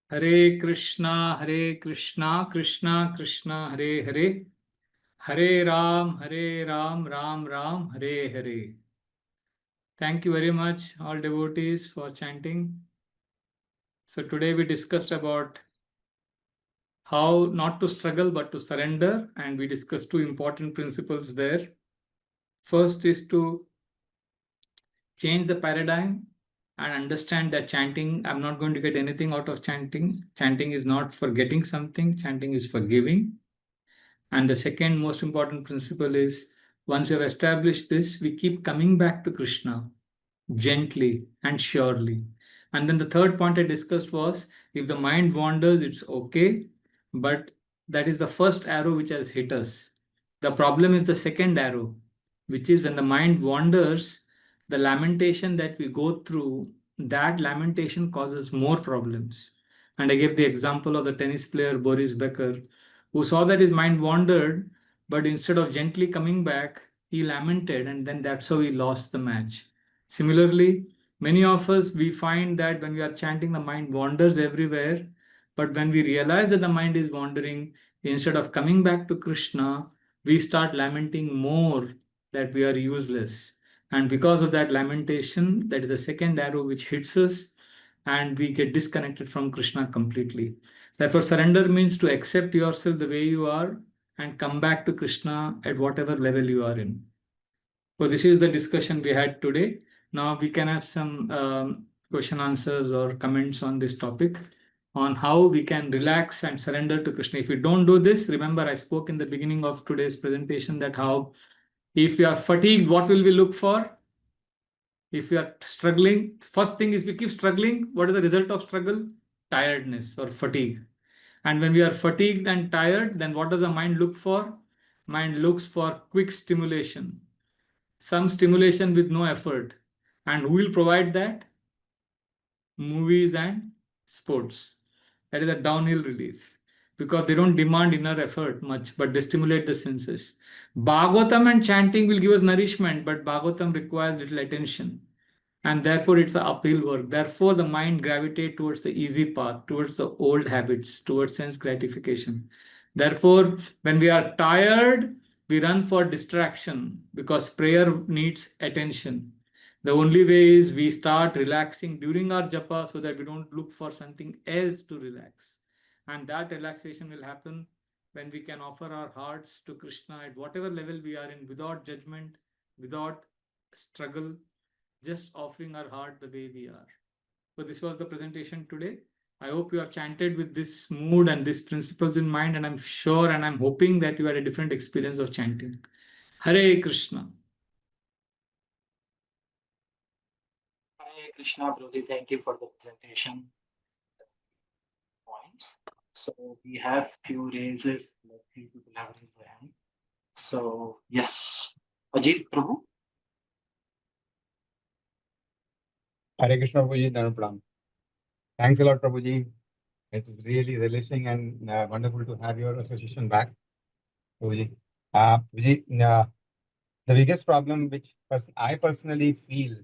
Hare Krishna, Krishna Krishna, Hare Hare, Hare Ram, Ram Ram, Hare Hare. Thank you very much, all devotees, for chanting. So today we discussed about how not to struggle but to surrender, and we discussed two important principles there. First is to change the paradigm and understand that chanting, I'm not going to get anything out of chanting. Chanting is not for getting something, chanting is for giving. And the second most important principle is, once you have established this, we keep coming back to Krishna gently and surely. And then the third point I discussed was, if the mind wanders, it's okay, but that is the first arrow which has hit us. The problem is the second arrow, which is when the mind wanders, the lamentation that we go through, that lamentation causes more problems. And I gave the example of the tennis player Boris Becker, who saw that his mind wandered, but instead of gently coming back, he lamented, and then that's how he lost the match. Similarly, many of us, we find that when we are chanting, the mind wanders everywhere. But when we realize that the mind is wandering, instead of coming back to Krishna, we start lamenting more that we are useless. And because of that lamentation, that is the second arrow which hits us, and we get disconnected from Krishna completely. Therefore, surrender means to accept yourself the way you are and come back to Krishna at whatever level you are in. So this is the discussion we had today. Now we can have some question answers or comments on this topic, on how we can relax and surrender to Krishna. If we don't do this, remember I spoke in the beginning of today's presentation that how, if we are fatigued, what will we look for? If we are struggling, first thing is we keep struggling. What is the result of struggle? Tiredness or fatigue. And when we are fatigued and tired, then what does the mind look for? Mind looks for quick stimulation. Some stimulation with no effort. And who will provide that? Movies and sports. That is a downhill relief because they don't demand inner effort much, but they stimulate the senses. Bhagavatam and chanting will give us nourishment, but Bhagavatam requires little attention. And therefore, it's an uphill work. Therefore, the mind gravitates towards the easy path, towards the old habits, towards sense gratification. Therefore, when we are tired, we run for distraction because prayer needs attention. The only way is we start relaxing during our japa so that we don't look for something else to relax. And that relaxation will happen when we can offer our hearts to Krishna at whatever level we are in, without judgment, without struggle, just offering our heart the way we are. So this was the presentation today. I hope you have chanted with this mood and these principles in mind, and I'm sure and I'm hoping that you had a different experience of chanting. Hare Krishna. Hare Krishna, Prabhuji. Thank you for the presentation points. So we have few raises. Like few people have raised their hand. So yes, Ajit Prabhu. Hare Krishna Prabhuji, Dhanapram. Thanks a lot, Prabhuji. It is really relishing and wonderful to have your association back, Prabhuji. Prabhuji, the biggest problem which I personally feel,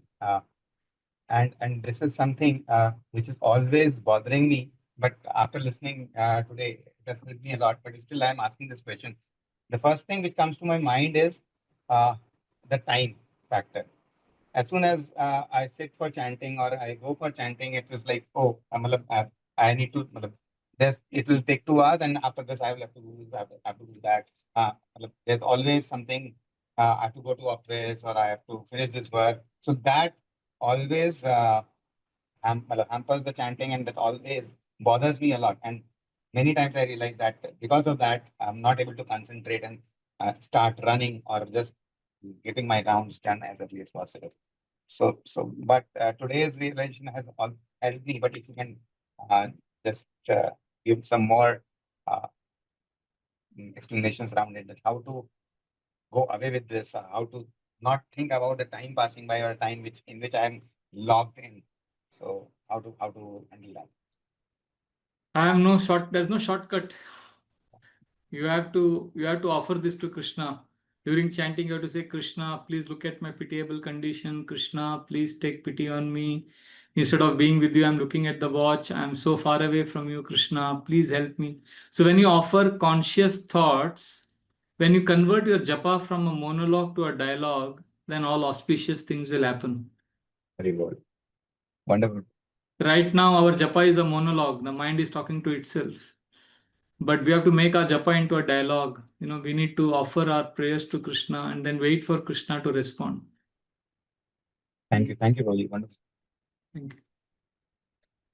and this is something which is always bothering me, but after listening today, it has helped me a lot, but still I'm asking this question. The first thing which comes to my mind is uh, the time factor. As soon as I sit for chanting or I go for chanting, it is like, oh, I need to, it will take 2 hours, and after this, I will have to do this, I have to do that. There's always something, I have to go to office or I have to finish this work. So that always hampers the chanting, and that always bothers me a lot. And many times I realize that because of that, I'm not able to concentrate and start running or just getting my rounds done as early as possible. But today's realization has all helped me. But if you can uh, just give some more uh, explanations around it, that how to go away with this, how to not think about the time passing by or time which in which I'm logged in. So how to handle that? There's no shortcut. You have to offer this to Krishna. During chanting, you have to say, Krishna, please look at my pitiable condition. Krishna, please take pity on me. Instead of being with you, I'm looking at the watch. I'm so far away from you, Krishna. Please help me. So when you offer conscious thoughts, when you convert your japa from a monologue to a dialogue, then all auspicious things will happen. Very good. Wonderful. Right now, our japa is a monologue. The mind is talking to itself. But we have to make our japa into a dialogue. We need to offer our prayers to Krishna and then wait for Krishna to respond. Thank you. Thank you, Rolly. Wonderful. Thank you.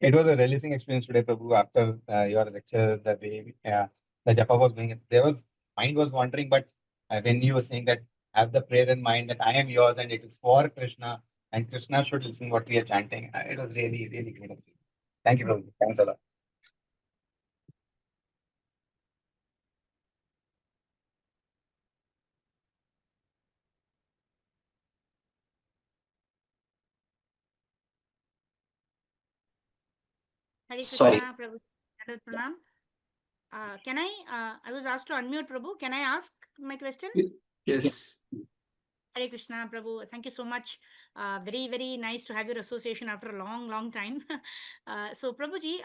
It was a relishing experience today, Prabhu, after your lecture, the way the japa was going. Mind was wandering, but when you were saying that have the prayer in mind that I am yours and it is for Krishna and Krishna should listen what we are chanting, it was really, really great. Thank you, Prabhu. Thanks a lot. Hare Sorry. Krishna, Prabhu. Pranam. I was asked to unmute, Prabhu. Can I ask my question? Yes. Hare Krishna, Prabhu. Thank you so much. Very, very nice to have your association after a long, long time. So, Prabhuji,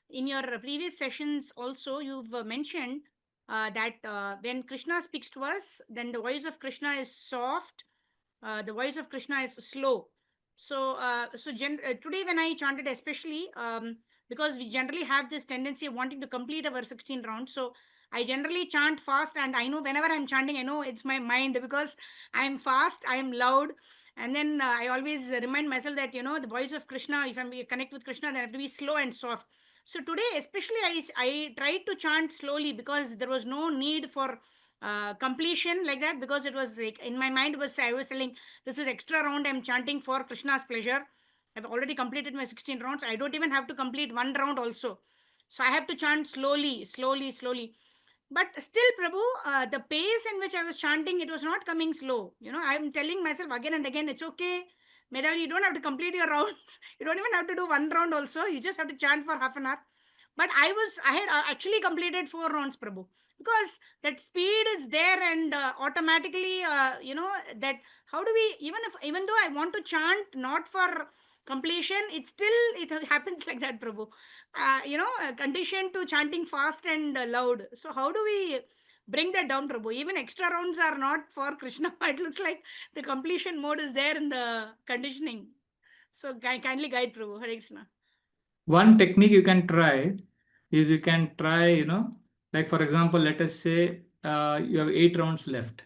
in your previous sessions also, you've mentioned that when Krishna speaks to us, then the voice of Krishna is soft, the voice of Krishna is slow. So, today when I chanted, especially because we generally have this tendency of wanting to complete our 16 rounds. So, I generally chant fast, and I know whenever I'm chanting, I know it's my mind because I'm fast, I'm loud, and then I always remind myself that the voice of Krishna. If I'm connect with Krishna, then I have to be slow and soft. So today, especially, I tried to chant slowly because there was no need for completion like that, because it was like in my mind was I was telling this is extra round I'm chanting for Krishna's pleasure. I've already completed my 16 rounds. I don't even have to complete one round also. So I have to chant slowly, slowly, slowly. But still, Prabhu, the pace in which I was chanting, it was not coming slow. I'm telling myself again and again, it's okay. Medhavi, you don't have to complete your rounds. You don't even have to do one round also. You just have to chant for half an hour. But I had actually completed 4 rounds, Prabhu, because that speed is there, and automatically, that how do we, even though I want to chant not for completion, it happens like that, Prabhu. Conditioned to chanting fast and loud. So how do we bring that down, Prabhu? Even extra rounds are not for Krishna. It looks like the completion mode is there in the conditioning. So kindly guide, Prabhu. Hare Krishna. One technique you can try is you can try, like for example, let us say you have 8 rounds left.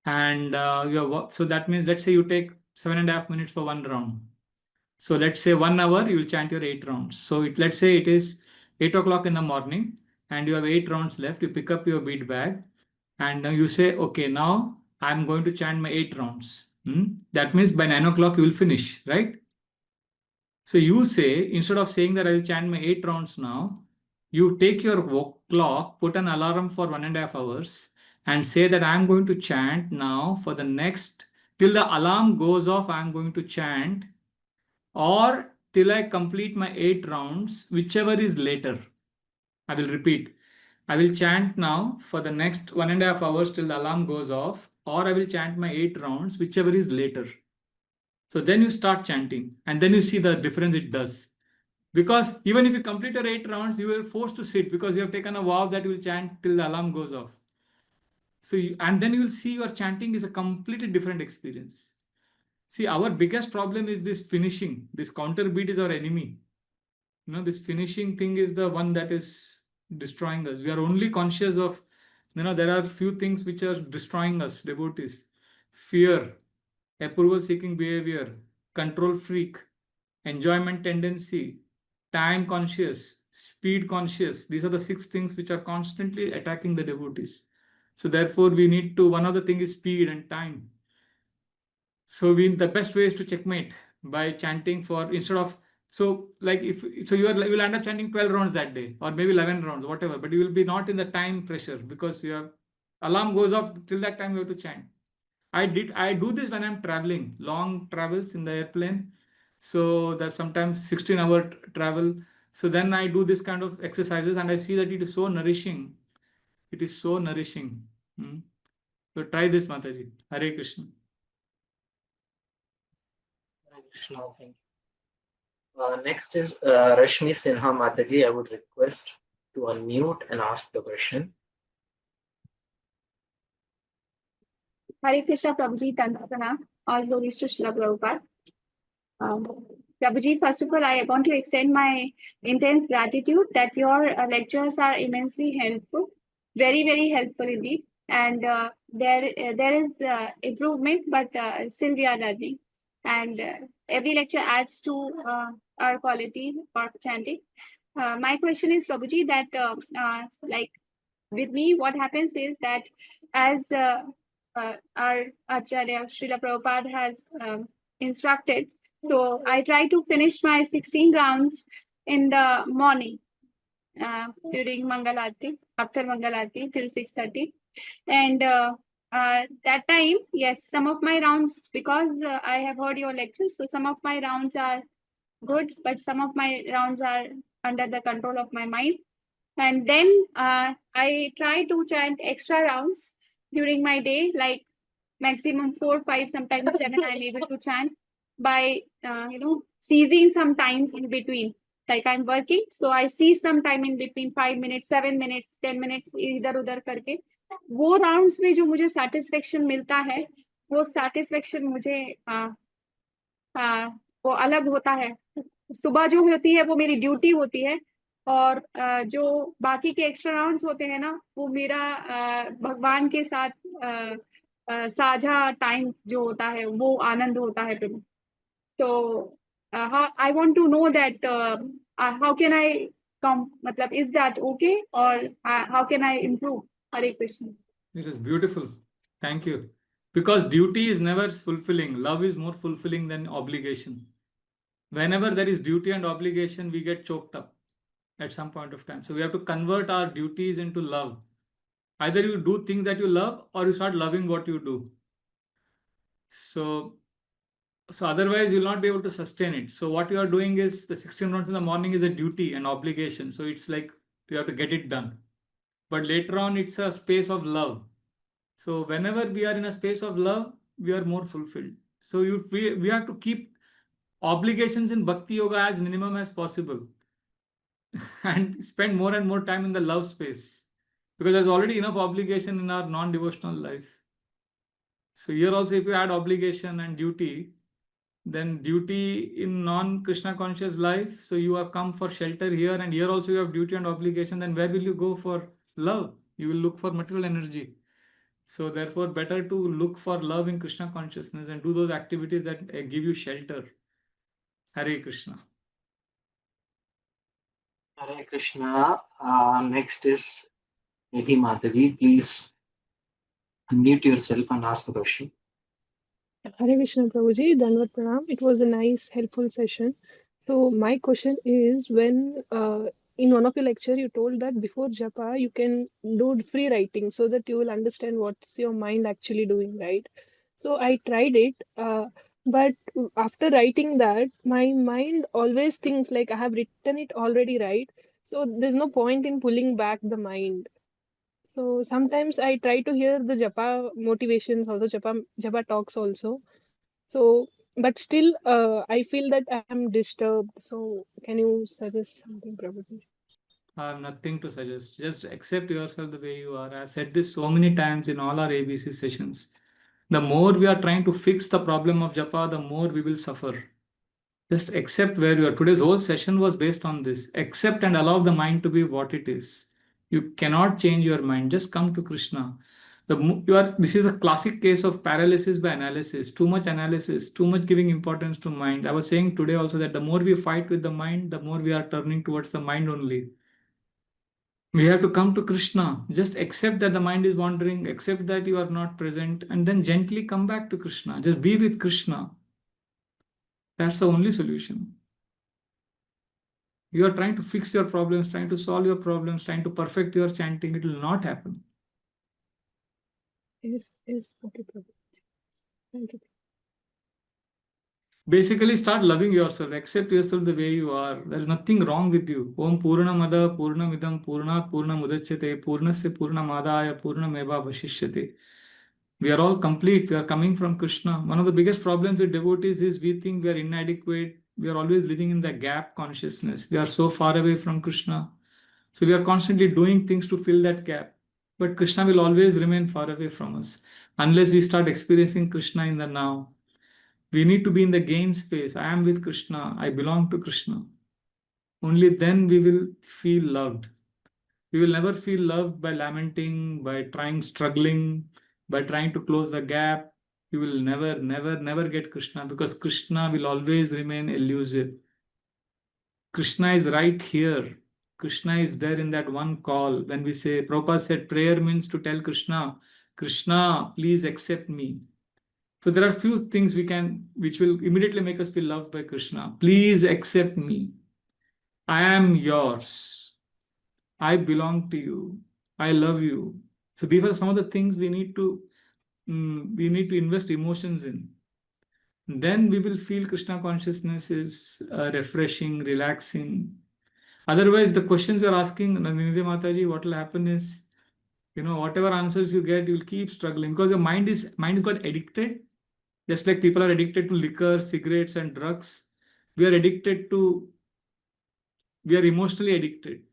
And so that means, let's say you take 7.5 minutes for one round. So let's say 1 hour, you will chant your 8 rounds. So let's say it is 8 o'clock in the morning and you have 8 rounds left. You pick up your bead bag and now you say, okay, now I'm going to chant my 8 rounds. That means by 9 o'clock you will finish, right? So you say, instead of saying that I will chant my 8 rounds now, you take your clock, put an alarm for 1.5 hours and say that I'm going to chant now for the next, till the alarm goes off, I'm going to chant, or till I complete my 8 rounds, whichever is later. I will repeat. I will chant now for the next 1.5 hours till the alarm goes off, or I will chant my 8 rounds, whichever is later. So then you start chanting and then you see the difference it does. Because even if you complete your 8 rounds, you are forced to sit because you have taken a vow that you will chant till the alarm goes off. So and then you will see your chanting is a completely different experience. See, our biggest problem is this finishing. This counter beat is our enemy. This finishing thing is the one that is destroying us. We are only conscious of, there are few things which are destroying us, devotees. Fear, approval-seeking behavior, control freak, enjoyment tendency, time conscious, speed conscious. These are the 6 things which are constantly attacking the devotees. So therefore, we need to, one other thing is speed and time. So the best way is to checkmate by chanting for, instead of, so like you will end up chanting 12 rounds that day, or maybe 11 rounds, whatever, but you will be not in the time pressure because your alarm goes off, till that time you have to chant. I do this when I'm traveling, long travels in the airplane. So that sometimes 16-hour travel. So then I do this kind of exercises and I see that it is so nourishing. It is so nourishing. So try this, Mataji. Hare Krishna. Hare Krishna, thank you. Next is Rashmi Sinha Mataji. I would request to unmute and ask the question. Hare Krishna, Prabhuji, Tantra Pranam. All glories to Srila Prabhupada. Prabhuji, first of all, I want to extend my intense gratitude that your lectures are immensely helpful, very, very helpful indeed. And there is improvement, but still we are learning. And every lecture adds to our quality for chanting. My question is, Prabhuji, that like with me, what happens is that as our Acharya Srila Prabhupada has instructed, so I try to finish my 16 rounds in the morning during Mangalarti, after Mangalarti till 6:30. And that time, yes, some of my rounds, because I have heard your lectures, so some of my rounds are good, but some of my rounds are under the control of my mind. And then I try to chant extra rounds during my day, like maximum 4, 5, sometimes 7 I'm able to chant by, seizing some time in between. Like I'm working, so I see some time in between 5 minutes, 7 minutes, 10 minutes, इधर उधर करके वो rounds में जो मुझे satisfaction मिलता है, वो satisfaction मुझे वो अलग होता है. सुबह जो होती है वो मेरी ड्यूटी होती है, और जो बाकी के एक्स्ट्रा राउंड्स होते हैं ना, वो मेरा भगवान के साथ साझा टाइम जो होता है वो आनंद होता है. तो I want to know that how can I come, मतलब इज दैट ओके, और how can I improve? Hare Krishna. It is beautiful. Thank you. Because duty is never fulfilling. Love is more fulfilling than obligation. Whenever there is duty and obligation, we get choked up at some point of time. So we have to convert our duties into love. Either you do things that you love or you start loving what you do. So So otherwise, you'll not be able to sustain it. So what you are doing is the 16 rounds in the morning is a duty and obligation. So it's like you have to get it done. But later on, it's a space of love. So whenever we are in a space of love, we are more fulfilled. So we have to keep obligations in Bhakti Yoga as minimum as possible and spend more and more time in the love space, because there's already enough obligation in our non-devotional life. So here also, if you add obligation and duty, then duty in non-Krishna conscious life, so you have come for shelter here, and here also you have duty and obligation, then where will you go for love? You will look for material energy. So therefore, better to look for love in Krishna consciousness and do those activities that give you shelter. Hare Krishna. Hare Krishna. Next is Nidhi Mataji. Please unmute yourself and ask the question. Hare Krishna Prabhuji, Dandavat Pranam. It was a nice, helpful session. So my question is, when in one of your lecture you told that before Japa you can do free writing so that you will understand what's your mind actually doing, right? So I tried it, but after writing that, my mind always thinks like I have written it already, right? So there's no point in pulling back the mind. So sometimes I try to hear the Japa motivations, also Japa talks also. So, but still, I feel that I am disturbed. So, can you suggest something, Prabhuji? I have nothing to suggest. Just accept yourself the way you are. I've said this so many times in all our ABC sessions. The more we are trying to fix the problem of Japa, the more we will suffer. Just accept where you are. Today's whole session was based on this. Accept and allow the mind to be what it is. You cannot change your mind. Just come to Krishna. This is a classic case of paralysis by analysis. Too much analysis, too much giving importance to mind. I was saying today also that the more we fight with the mind, the more we are turning towards the mind only. We have to come to Krishna. Just accept that the mind is wandering, accept that you are not present, and then gently come back to Krishna. Just be with Krishna. That's the only solution. You are trying to fix your problems, trying to solve your problems, trying to perfect your chanting. It will not happen. Yes, okay, Prabhuji. Thank you. Basically, start loving yourself. Accept yourself the way you are. There's nothing wrong with you. Om Purnamada Purnamidam Purnat Purnamudachyate Purnasya Purnamadaya Purnameva Vashishyate. We are all complete. We are coming from Krishna. One of the biggest problems with devotees is we think we are inadequate. We are always living in the gap consciousness. We are so far away from Krishna. So we are constantly doing things to fill that gap. But Krishna will always remain far away from us unless we start experiencing Krishna in the now. We need to be in the gain space. I am with Krishna. I belong to Krishna. Only then we will feel loved. We will never feel loved by lamenting, by struggling, by trying to close the gap. You will never get Krishna, because Krishna will always remain elusive. Krishna is right here. Krishna is there in that one call. When we say, Prabhupada said, prayer means to tell Krishna, Krishna, please accept me. So there are few things which will immediately make us feel loved by Krishna. Please accept me. I am yours. I belong to you. I love you. So these are some of the things we need to invest emotions in. Then we will feel Krishna consciousness is refreshing, relaxing. Otherwise, the questions you're asking, Nidhi Mataji, what will happen is, whatever answers you get, you'll keep struggling, because your mind is got addicted. Just like people are addicted to liquor, cigarettes, and drugs, we are emotionally addicted.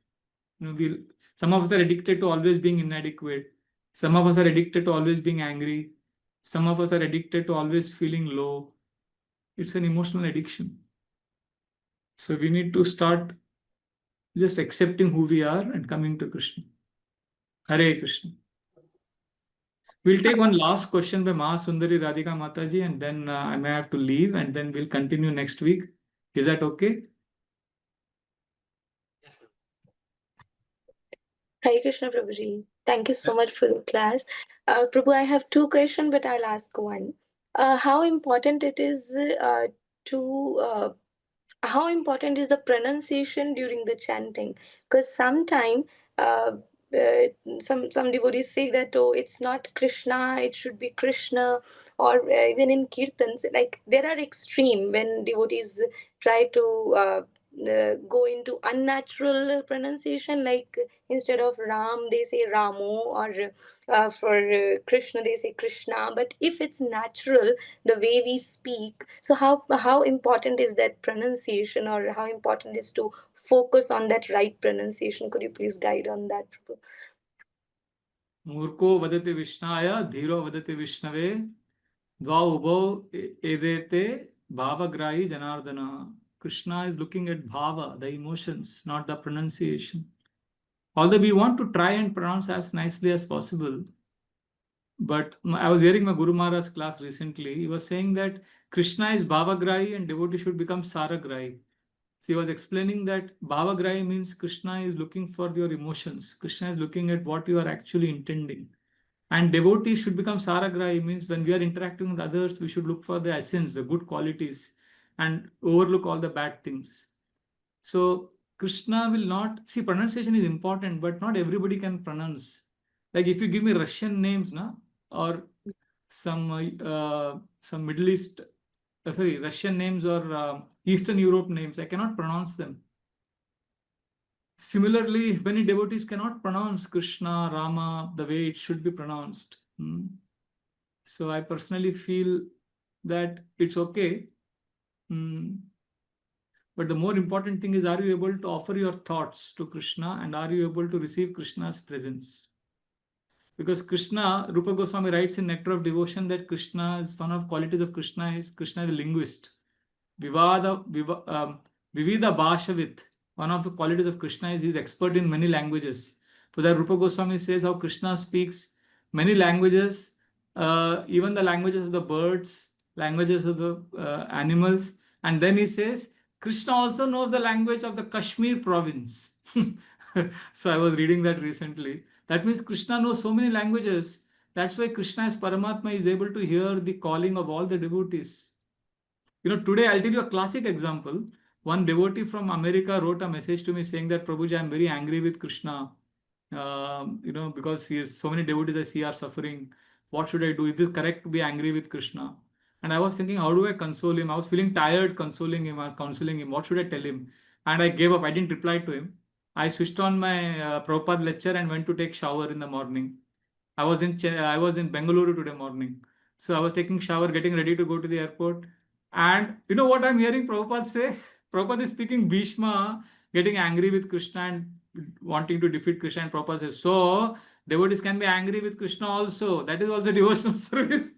Some of us are addicted to always being inadequate. Some of us are addicted to always being angry. Some of us are addicted to always feeling low. It's an emotional addiction. So we need to start just accepting who we are and coming to Krishna. Hare Krishna. We'll take one last question by Mahasundari Radhika Mataji, and then I may have to leave, and then we'll continue next week. Is that okay? Yes, Prabhu. Hare Krishna Prabhuji. Thank you so much for the class. Prabhu, I have two questions, but I'll ask one. How important it is how important is the pronunciation during the chanting? Because sometimes some devotees say that, oh, it's not Krishna, it should be Krishna. Or even in kirtans, like there are extreme when devotees try to go into unnatural pronunciation, like instead of Ram they say Ramo, or for Krishna they say Krishna. But if it's natural, the way we speak, so how important is that pronunciation, or how important is to focus on that right pronunciation? Could you please guide on that, Prabhu? Murko vadati Vishnaya, dhiro vadati Vishnave, dva ubho edete bhavagrahi janardana. Krishna is looking at bhava, the emotions, not the pronunciation. Although we want to try and pronounce as nicely as possible, but I was hearing my Guru Maharaj's class recently. He was saying that Krishna is bhavagrahi and devotee should become saragrahi. So he was explaining that bhavagrahi means Krishna is looking for your emotions. Krishna is looking at what you are actually intending. And devotees should become saragrahi, means when we are interacting with others, we should look for the essence, the good qualities, and overlook all the bad things. So Krishna will not, see, pronunciation is important, but not everybody can pronounce. Like if you give me Russian names, na, or some Middle East, Russian names or Eastern Europe names, I cannot pronounce them. Similarly, many devotees cannot pronounce Krishna, Rama the way it should be pronounced. So I personally feel that it's okay. But the more important thing is, are you able to offer your thoughts to Krishna, and are you able to receive Krishna's presence? Because Krishna, Rupa Goswami writes in Nectar of Devotion that Krishna is, one of qualities of Krishna is a linguist. Vivida Bhashavit. One of the qualities of Krishna is he is expert in many languages. For that, Rupa Goswami says how Krishna speaks many languages, even the languages of the birds, languages of the animals. And then he says, Krishna also knows the language of the Kashmir province. So I was reading that recently. That means Krishna knows so many languages. That's why Krishna as Paramatma is able to hear the calling of all the devotees. Today I'll tell you a classic example. One devotee from America wrote a message to me saying that, Prabhuji, I'm very angry with Krishna, because he is, so many devotees I see are suffering. What should I do? Is this correct to be angry with Krishna? And I was thinking, how do I console him? I was feeling tired counseling him. What should I tell him? And I gave up. I didn't reply to him. I switched on my Prabhupada lecture and went to take shower in the morning. I was in Bengaluru today morning. So I was taking shower, getting ready to go to the airport. And you know what I'm hearing Prabhupada say? Prabhupada is speaking Bhishma, getting angry with Krishna and wanting to defeat Krishna. And Prabhupada says, so devotees can be angry with Krishna also. That is also devotional service.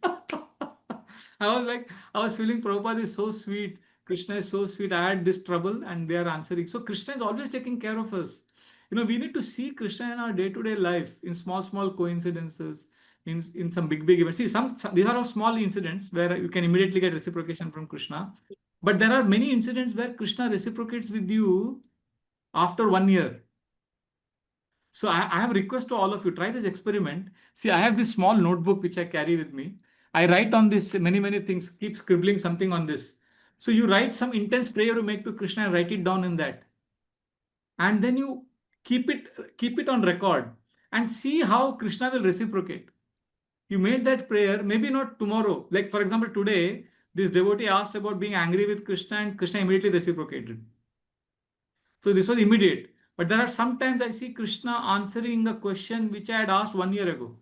I was feeling Prabhupada is so sweet. Krishna is so sweet. I had this trouble and they are answering. So Krishna is always taking care of us. We need to see Krishna in our day-to-day life, in small coincidences, in some big events. See, these are all small incidents where you can immediately get reciprocation from Krishna. But there are many incidents where Krishna reciprocates with you after 1 year. So I have a request to all of you, try this experiment. See, I have this small notebook which I carry with me. I write on this many things, keep scribbling something on this. So you write some intense prayer you make to Krishna and write it down in that. And then you keep it on record and see how Krishna will reciprocate. You made that prayer, maybe not tomorrow. Like for example, today, this devotee asked about being angry with Krishna and Krishna immediately reciprocated. So this was immediate. But there are sometimes I see Krishna answering a question which I had asked 1 year ago.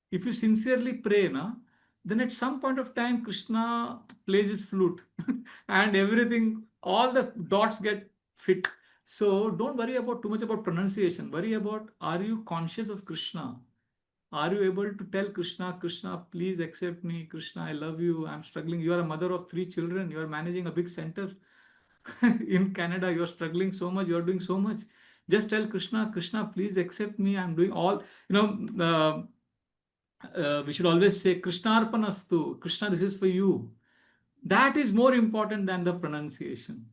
If you sincerely pray, then at some point of time, Krishna plays his flute and everything, all the dots get fit. So don't worry about too much about pronunciation. Worry about, are you conscious of Krishna? Are you able to tell Krishna, Krishna, please accept me. Krishna, I love you. I'm struggling. You are a mother of 3 children. You are managing a big center in Canada. You are struggling so much. You are doing so much. Just tell Krishna, Krishna, please accept me. I'm doing all, we should always say, Krishna Arpanastu. Krishna, this is for you. That is more important than the pronunciation.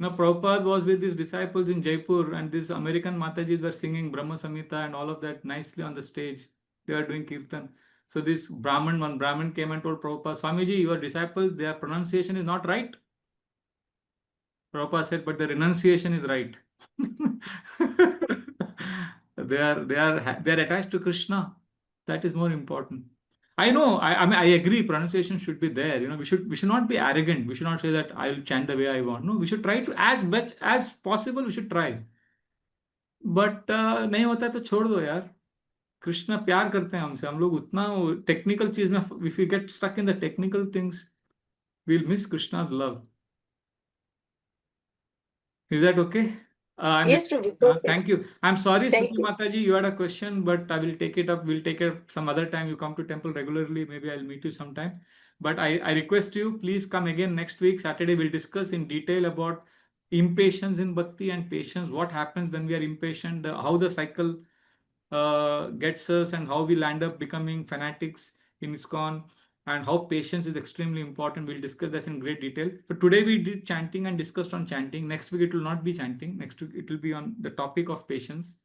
Prabhupada was with his disciples in Jaipur and these American Matajis were singing Brahma Samhita and all of that nicely on the stage. They were doing kirtan. So this one Brahmin came and told Prabhupada, Swamiji, your disciples, their pronunciation is not right. Prabhupada said, but the renunciation is right. They are attached to Krishna. That is more important. I know. I mean, I agree. Pronunciation should be there. We should not be arrogant. We should not say that I'll chant the way I want. No, we should try to as much as possible. We should try. But नहीं होता तो छोड़ दो यार. कृष्णा प्यार करते हैं हमसे. हम लोग उतना टेक्निकल चीज में, if we get stuck in the technical things, we'll miss Krishna's love. Is that okay? Yes, Prabhu. Okay. Thank you. I'm sorry, Thank Suti you. Mataji, you had a question, but I will take it up. We'll take it some other time. You come to temple regularly. Maybe I'll meet you sometime. But I request you, please come again next week. Saturday, we'll discuss in detail about impatience in bhakti and patience. What happens when we are impatient, how the cycle gets us, and how we'll end up becoming fanatics in ISKCON, and how patience is extremely important. We'll discuss that in great detail. So today we did chanting and discussed on chanting. Next week it will not be chanting. Next week it will be on the topic of patience.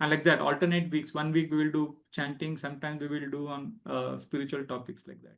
And like that, alternate weeks. One week we will do chanting. Sometimes we will do on spiritual topics like that.